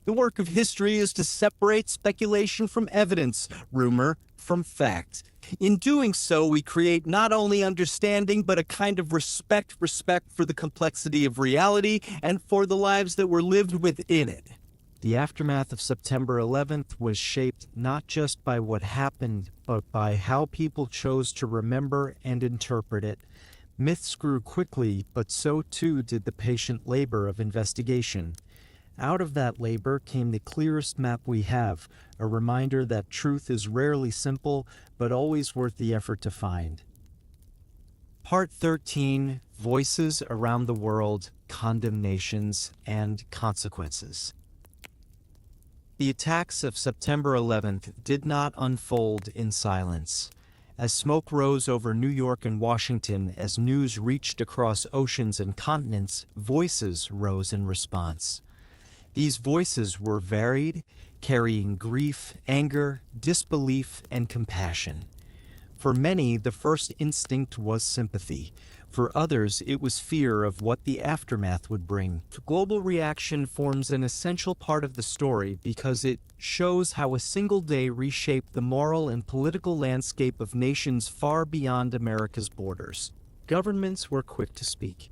The work of history is to separate speculation from evidence, rumor from fact. In doing so, we create not only understanding, but a kind of respect for the complexity of reality and for the lives that were lived within it. The aftermath of September 11th was shaped not just by what happened, but by how people chose to remember and interpret it. Myths grew quickly, but so too did the patient labor of investigation. Out of that labor came the clearest map we have, a reminder that truth is rarely simple, but always worth the effort to find. Part 13, Voices Around the World, Condemnations, and Consequences. The attacks of September 11th did not unfold in silence. As smoke rose over New York and Washington, as news reached across oceans and continents, voices rose in response. These voices were varied, carrying grief, anger, disbelief, and compassion. For many, the first instinct was sympathy. For others, it was fear of what the aftermath would bring. The global reaction forms an essential part of the story because it shows how a single day reshaped the moral and political landscape of nations far beyond America's borders. Governments were quick to speak.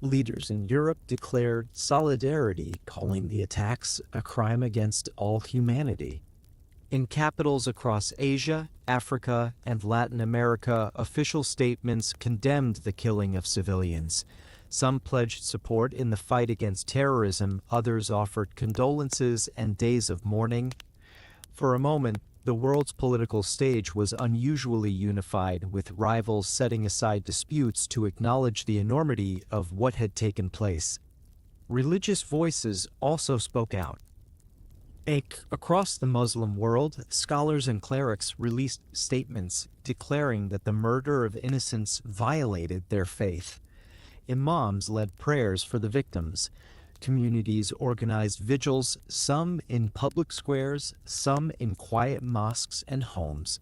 Leaders in Europe declared solidarity, calling the attacks a crime against all humanity. In capitals across Asia, Africa, and Latin America, official statements condemned the killing of civilians. Some pledged support in the fight against terrorism, others offered condolences and days of mourning. For a moment, the world's political stage was unusually unified, with rivals setting aside disputes to acknowledge the enormity of what had taken place. Religious voices also spoke out. Across the Muslim world, scholars and clerics released statements declaring that the murder of innocents violated their faith. Imams led prayers for the victims. Communities organized vigils, some in public squares, some in quiet mosques and homes.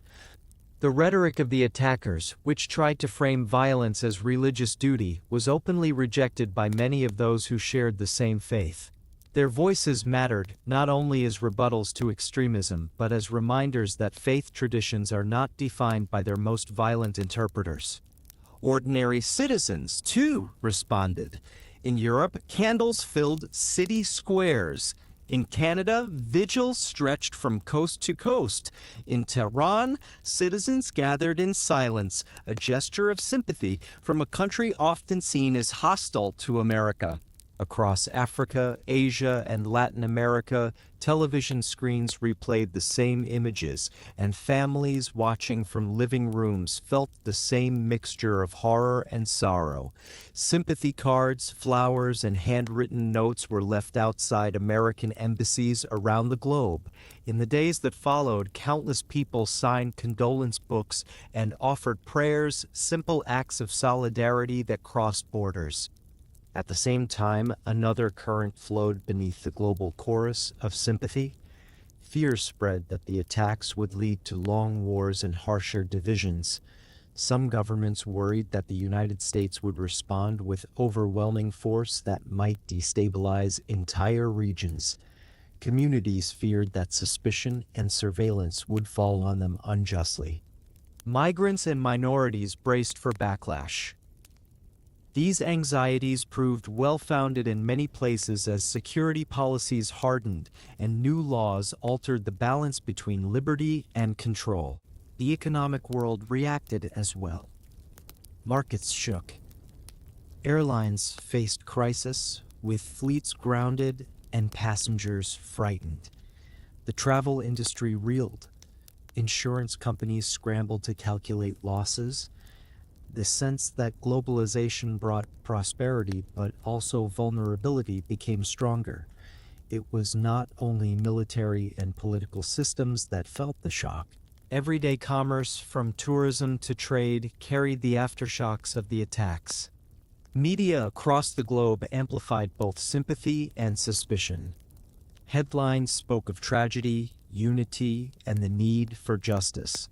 The rhetoric of the attackers, which tried to frame violence as religious duty, was openly rejected by many of those who shared the same faith. Their voices mattered, not only as rebuttals to extremism, but as reminders that faith traditions are not defined by their most violent interpreters. Ordinary citizens, too, responded. In Europe, candles filled city squares. In Canada, vigils stretched from coast to coast. In Tehran, citizens gathered in silence, a gesture of sympathy from a country often seen as hostile to America. Across Africa, Asia, and Latin America, television screens replayed the same images, and families watching from living rooms felt the same mixture of horror and sorrow. Sympathy cards, flowers, and handwritten notes were left outside American embassies around the globe. In the days that followed, countless people signed condolence books and offered prayers, simple acts of solidarity that crossed borders. At the same time, another current flowed beneath the global chorus of sympathy. Fear spread that the attacks would lead to long wars and harsher divisions. Some governments worried that the United States would respond with overwhelming force that might destabilize entire regions. Communities feared that suspicion and surveillance would fall on them unjustly. Migrants and minorities braced for backlash. These anxieties proved well-founded in many places as security policies hardened and new laws altered the balance between liberty and control. The economic world reacted as well. Markets shook. Airlines faced crisis, with fleets grounded and passengers frightened. The travel industry reeled. Insurance companies scrambled to calculate losses. The sense that globalization brought prosperity but also vulnerability became stronger. It was not only military and political systems that felt the shock. Everyday commerce, from tourism to trade, carried the aftershocks of the attacks. Media across the globe amplified both sympathy and suspicion. Headlines spoke of tragedy, unity, and the need for justice.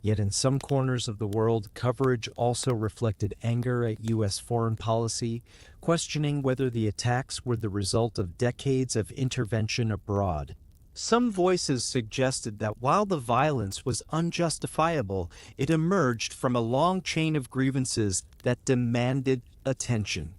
Yet in some corners of the world, coverage also reflected anger at U.S. foreign policy, questioning whether the attacks were the result of decades of intervention abroad. Some voices suggested that while the violence was unjustifiable, it emerged from a long chain of grievances that demanded attention.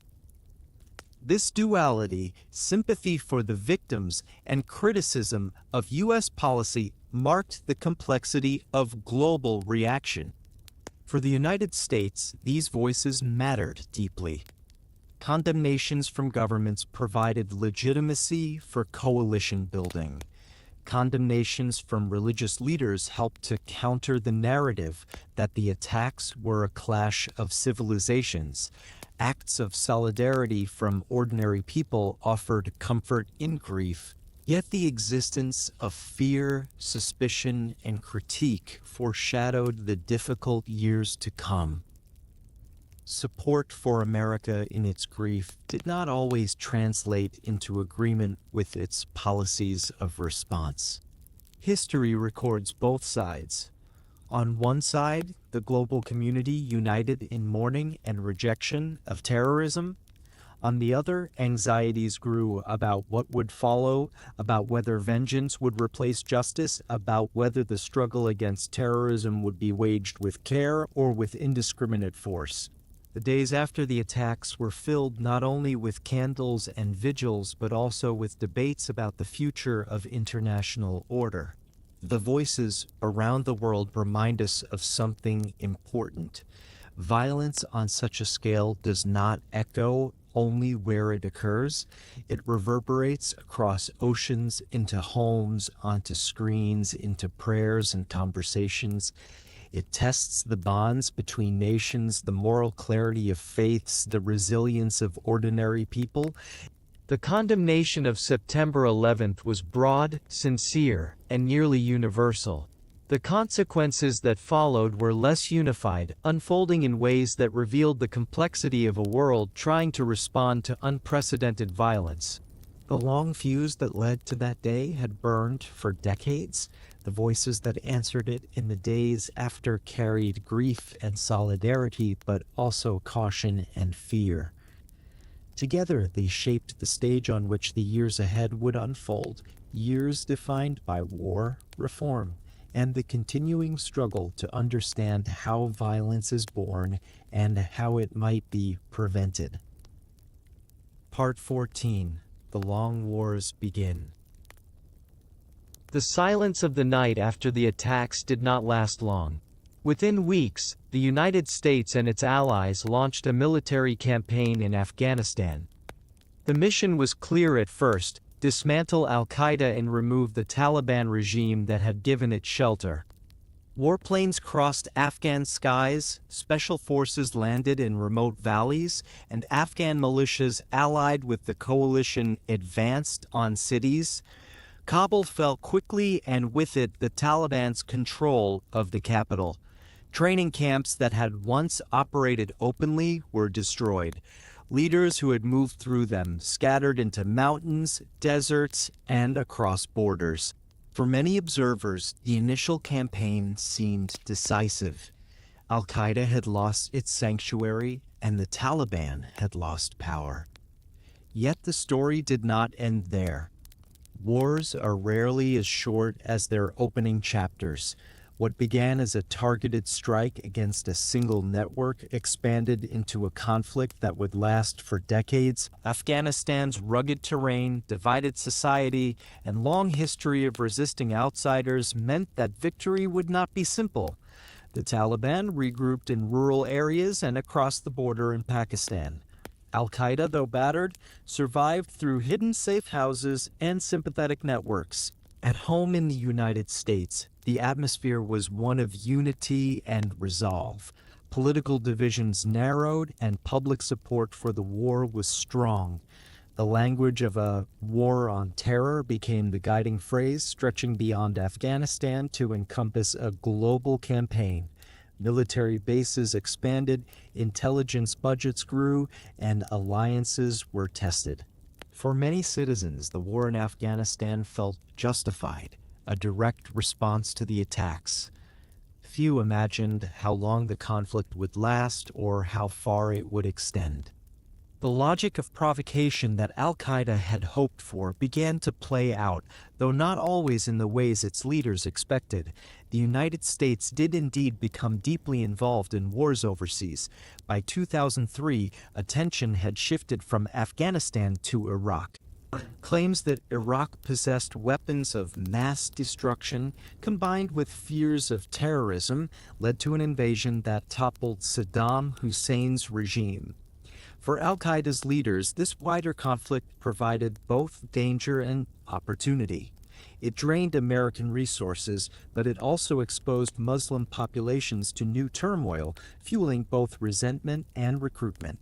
This duality, sympathy for the victims and criticism of U.S. policy, marked the complexity of global reaction. For the United States, these voices mattered deeply. Condemnations from governments provided legitimacy for coalition building. Condemnations from religious leaders helped to counter the narrative that the attacks were a clash of civilizations. Acts of solidarity from ordinary people offered comfort in grief. Yet the existence of fear, suspicion, and critique foreshadowed the difficult years to come. Support for America in its grief did not always translate into agreement with its policies of response. History records both sides. On one side, the global community united in mourning and rejection of terrorism. On the other, anxieties grew about what would follow, about whether vengeance would replace justice, about whether the struggle against terrorism would be waged with care or with indiscriminate force. The days after the attacks were filled not only with candles and vigils, but also with debates about the future of international order. The voices around the world remind us of something important. Violence on such a scale does not echo only where it occurs. It reverberates across oceans, into homes, onto screens, into prayers and conversations. It tests the bonds between nations, the moral clarity of faiths, the resilience of ordinary people.
The condemnation of September 11th was broad, sincere, and nearly universal. The consequences that followed were less unified, unfolding in ways that revealed the complexity of a world trying to respond to unprecedented violence. The long fuse that led to that day had burned for decades. The voices that answered it in the days after carried grief and solidarity, but also caution and fear. Together, they shaped the stage on which the years ahead would unfold, years defined by war, reform, and the continuing struggle to understand how violence is born and how it might be prevented. Part 14. The Long Wars Begin. The silence of the night after the attacks did not last long. Within weeks, the United States and its allies launched a military campaign in Afghanistan. The mission was clear at first: dismantle Al-Qaeda and remove the Taliban regime that had given it shelter. Warplanes crossed Afghan skies, special forces landed in remote valleys, and Afghan militias allied with the coalition advanced on cities. Kabul fell quickly, and with it the Taliban's control of the capital. Training camps that had once operated openly were destroyed. Leaders who had moved through them scattered into mountains, deserts, and across borders. For many observers, the initial campaign seemed decisive. Al-Qaeda had lost its sanctuary, and the Taliban had lost power. Yet the story did not end there. Wars are rarely as short as their opening chapters. What began as a targeted strike against a single network expanded into a conflict that would last for decades. Afghanistan's rugged terrain, divided society, and long history of resisting outsiders meant that victory would not be simple. The Taliban regrouped in rural areas and across the border in Pakistan. Al-Qaeda, though battered, survived through hidden safe houses and sympathetic networks. At home in the United States, the atmosphere was one of unity and resolve.
Political divisions narrowed and public support for the war was strong. The language of a war on terror became the guiding phrase, stretching beyond Afghanistan to encompass a global campaign. Military bases expanded, intelligence budgets grew, and alliances were tested. For many citizens, the war in Afghanistan felt justified, a direct response to the attacks. Few imagined how long the conflict would last or how far it would extend. The logic of provocation that Al-Qaeda had hoped for began to play out, though not always in the ways its leaders expected. The United States did indeed become deeply involved in wars overseas. By 2003, attention had shifted from Afghanistan to Iraq. Claims that Iraq possessed weapons of mass destruction, combined with fears of terrorism, led to an invasion that toppled Saddam Hussein's regime. For Al-Qaeda's leaders, this wider conflict provided both danger and opportunity. It drained American resources, but it also exposed Muslim populations to new turmoil, fueling both resentment and recruitment.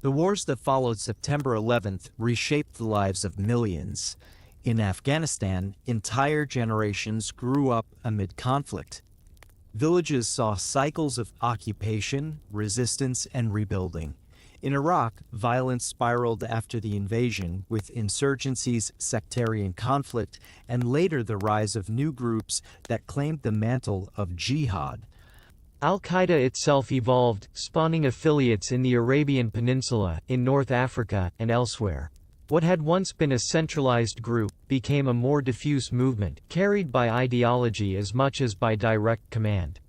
The wars that followed September 11th reshaped the lives of millions. In Afghanistan, entire generations grew up amid conflict. Villages saw cycles of occupation, resistance, and rebuilding. In Iraq, violence spiraled after the invasion, with insurgencies, sectarian conflict, and later the rise of new groups that claimed the mantle of jihad.
Al-Qaeda itself evolved, spawning affiliates in the Arabian Peninsula, in North Africa, and elsewhere. What had once been a centralized group became a more diffuse movement, carried by ideology as much as by direct command.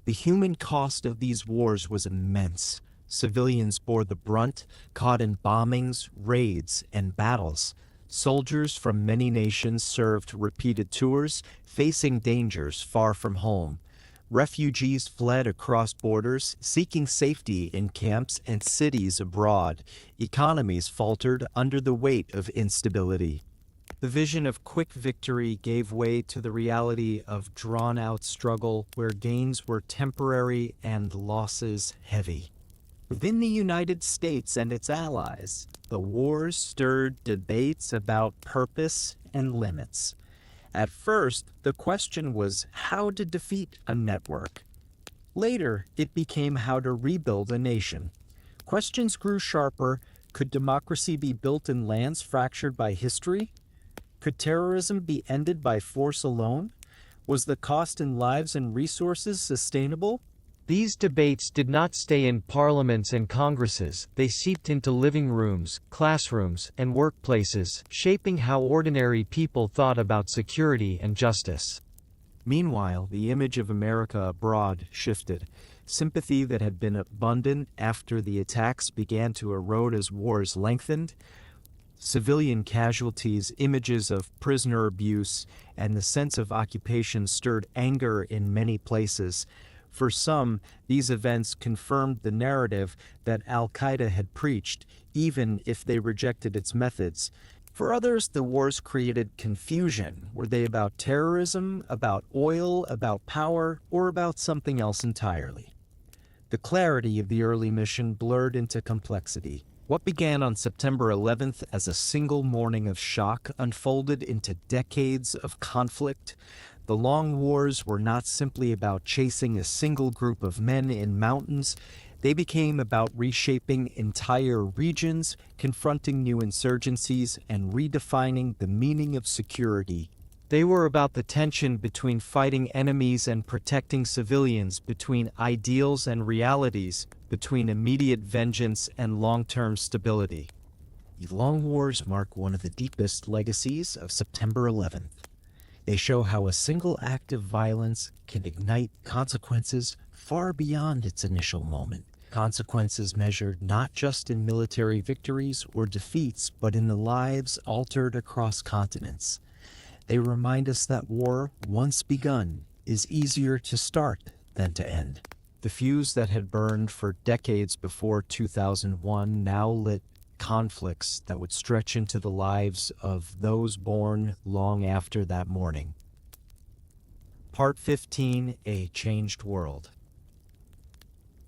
The human cost of these wars was immense. Civilians bore the brunt, caught in bombings, raids, and battles. Soldiers from many nations served repeated tours, facing dangers far from home. Refugees fled across borders, seeking safety in camps and cities abroad. Economies faltered under the weight of instability. The vision of quick victory gave way to the reality of drawn-out struggle where gains were temporary and losses heavy. Within the United States and its allies, the wars stirred debates about purpose and limits. At first, the question was how to defeat a network. Later, it became how to rebuild a nation. Questions grew sharper. Could democracy be built in lands fractured by history? Could terrorism be ended by force alone? Was the cost in lives and resources sustainable?
These debates did not stay in parliaments and congresses, they seeped into living rooms, classrooms, and workplaces, shaping how ordinary people thought about security and justice.
Meanwhile, the image of America abroad shifted. Sympathy that had been abundant after the attacks began to erode as wars lengthened. Civilian casualties, images of prisoner abuse, and the sense of occupation stirred anger in many places. For some, these events confirmed the narrative that Al-Qaeda had preached, even if they rejected its methods. For others, the wars created confusion. Were they about terrorism, about oil, about power, or about something else entirely? The clarity of the early mission blurred into complexity. What began on September 11th as a single morning of shock unfolded into decades of conflict. The long wars were not simply about chasing a single group of men in mountains. They became about reshaping entire regions, confronting new insurgencies, and redefining the meaning of security. They were about the tension between fighting enemies and protecting civilians, between ideals and realities, between immediate vengeance and long-term stability. The long wars mark one of the deepest legacies of September 11th. They show how a single act of violence can ignite consequences far beyond its initial moment. Consequences measured not just in military victories or defeats, but in the lives altered across continents. They remind us that war, once begun, is easier to start than to end. The fuse that had burned for decades before 2001 now lit conflicts that would stretch into the lives of those born long after that morning. Part 15, A Changed World.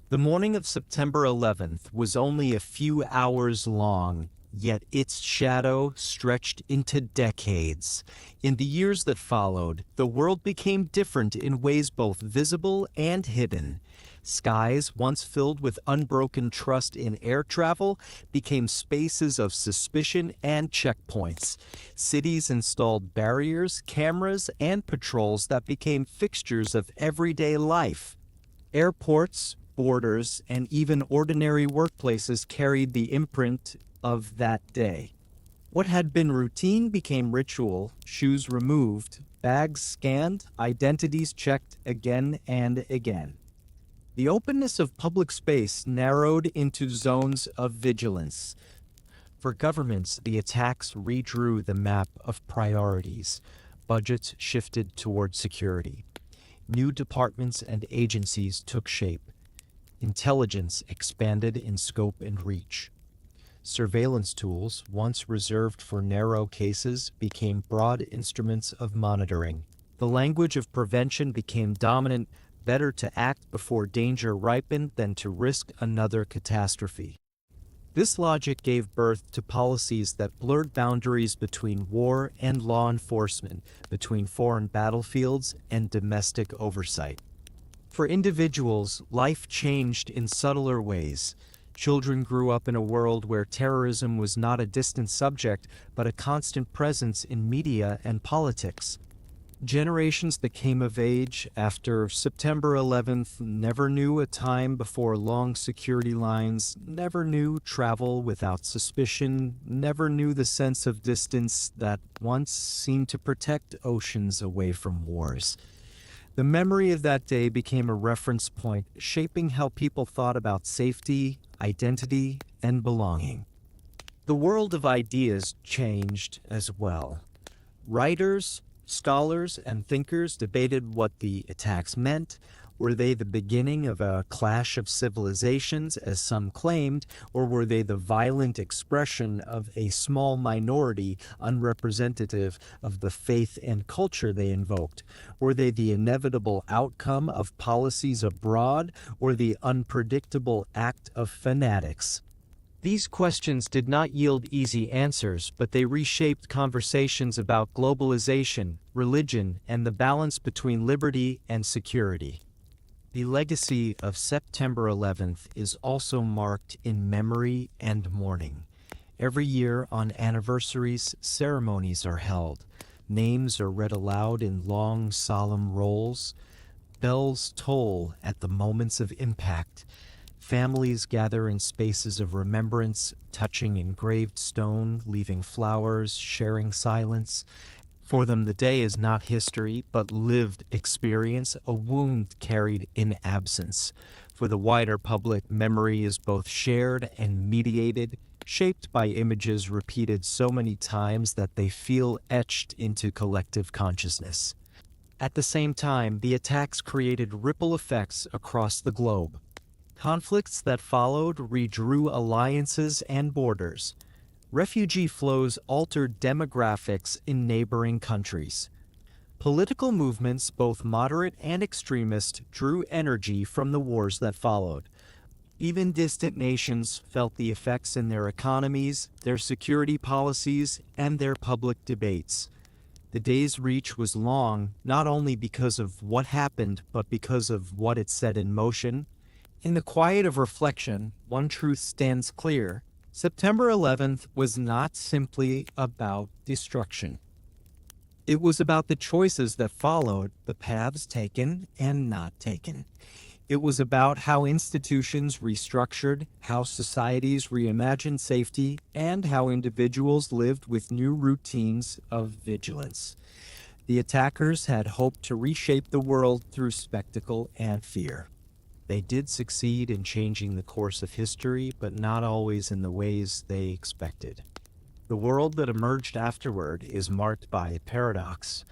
The morning of September 11th was only a few hours long, yet its shadow stretched into decades. In the years that followed, the world became different in ways both visible and hidden. Skies, once filled with unbroken trust in air travel, became spaces of suspicion and checkpoints. Cities installed barriers, cameras, and patrols that became fixtures of everyday life. Airports, borders, and even ordinary workplaces carried the imprint of that day. What had been routine became ritual, shoes removed, bags scanned, identities checked again and again. The openness of public space narrowed into zones of vigilance. For governments, the attacks redrew the map of priorities. Budgets shifted toward security. New departments and agencies took shape. Intelligence expanded in scope and reach. Surveillance tools, once reserved for narrow cases, became broad instruments of monitoring. The language of prevention became dominant, better to act before danger ripened than to risk another catastrophe. This logic gave birth to policies that blurred boundaries between war and law enforcement, between foreign battlefields and domestic oversight. For individuals, life changed in subtler ways. Children grew up in a world where terrorism was not a distant subject, but a constant presence in media and politics. Generations that came of age after September 11th never knew a time before long security lines, never knew travel without suspicion, never knew the sense of distance that once seemed to protect oceans away from wars. The memory of that day became a reference point, shaping how people thought about safety, identity, and belonging. The world of ideas changed as well. Writers, scholars, and thinkers debated what the attacks meant. Were they the beginning of a clash of civilizations, as some claimed, or were they the violent expression of a small minority unrepresentative of the faith and culture they invoked? Were they the inevitable outcome of policies abroad, or the unpredictable act of fanatics? These questions did not yield easy answers, but they reshaped conversations about globalization, religion, and the balance between liberty and security. The legacy of September 11th is also marked in memory and mourning. Every year on anniversaries, ceremonies are held. Names are read aloud in long, solemn rolls. Bells toll at the moments of impact. Families gather in spaces of remembrance, touching engraved stone, leaving flowers, sharing silence. For them, the day is not history, but lived experience, a wound carried in absence. For the wider public, memory is both shared and mediated, shaped by images repeated so many times that they feel etched into collective consciousness. At the same time, the attacks created ripple effects across the globe. Conflicts that followed redrew alliances and borders. Refugee flows altered demographics in neighboring countries. Political movements, both moderate and extremist, drew energy from the wars that followed. Even distant nations felt the effects in their economies, their security policies, and their public debates. The day's reach was long, not only because of what happened, but because of what it set in motion. In the quiet of reflection, one truth stands clear. September 11th was not simply about destruction. It was about the choices that followed, the paths taken and not taken. It was about how institutions restructured, how societies reimagined safety, and how individuals lived with new routines of vigilance. The attackers had hoped to reshape the world through spectacle and fear. They did succeed in changing the course of history, but not always in the ways they expected. The world that emerged afterward is marked by a paradox.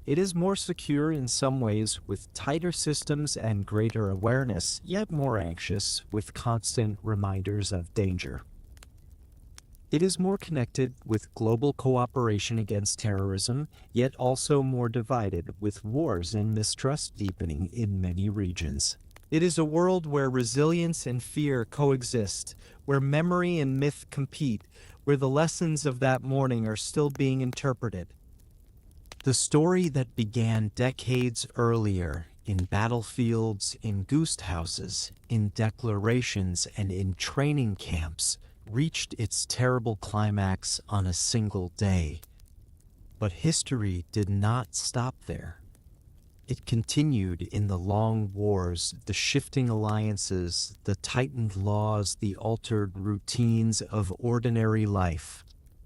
It is more secure in some ways, with tighter systems and greater awareness, yet more anxious, with constant reminders of danger. It is more connected with global cooperation against terrorism, yet also more divided, with wars and mistrust deepening in many regions. It is a world where resilience and fear coexist, where memory and myth compete, where the lessons of that morning are still being interpreted. The story that began decades earlier, in battlefields, in goose houses, in declarations, and in training camps, reached its terrible climax on a single day. But history did not stop there. It continued in the long wars, the shifting alliances, the tightened laws, the altered routines of ordinary life.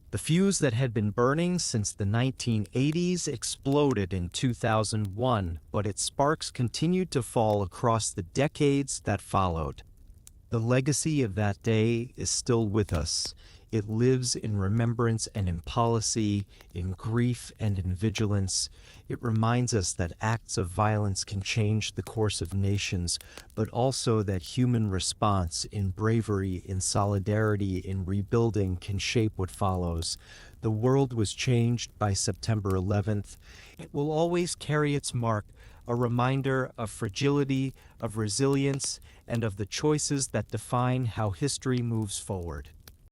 The fuse that had been burning since the 1980s exploded in 2001, but its sparks continued to fall across the decades that followed. The legacy of that day is still with us. It lives in remembrance and in policy, in grief and in vigilance. It reminds us that acts of violence can change the course of nations, but also that human response in bravery, in solidarity, in rebuilding can shape what follows. The world was changed by September 11th. It will always carry its mark, a reminder of fragility, of resilience, and of the choices that define how history moves forward.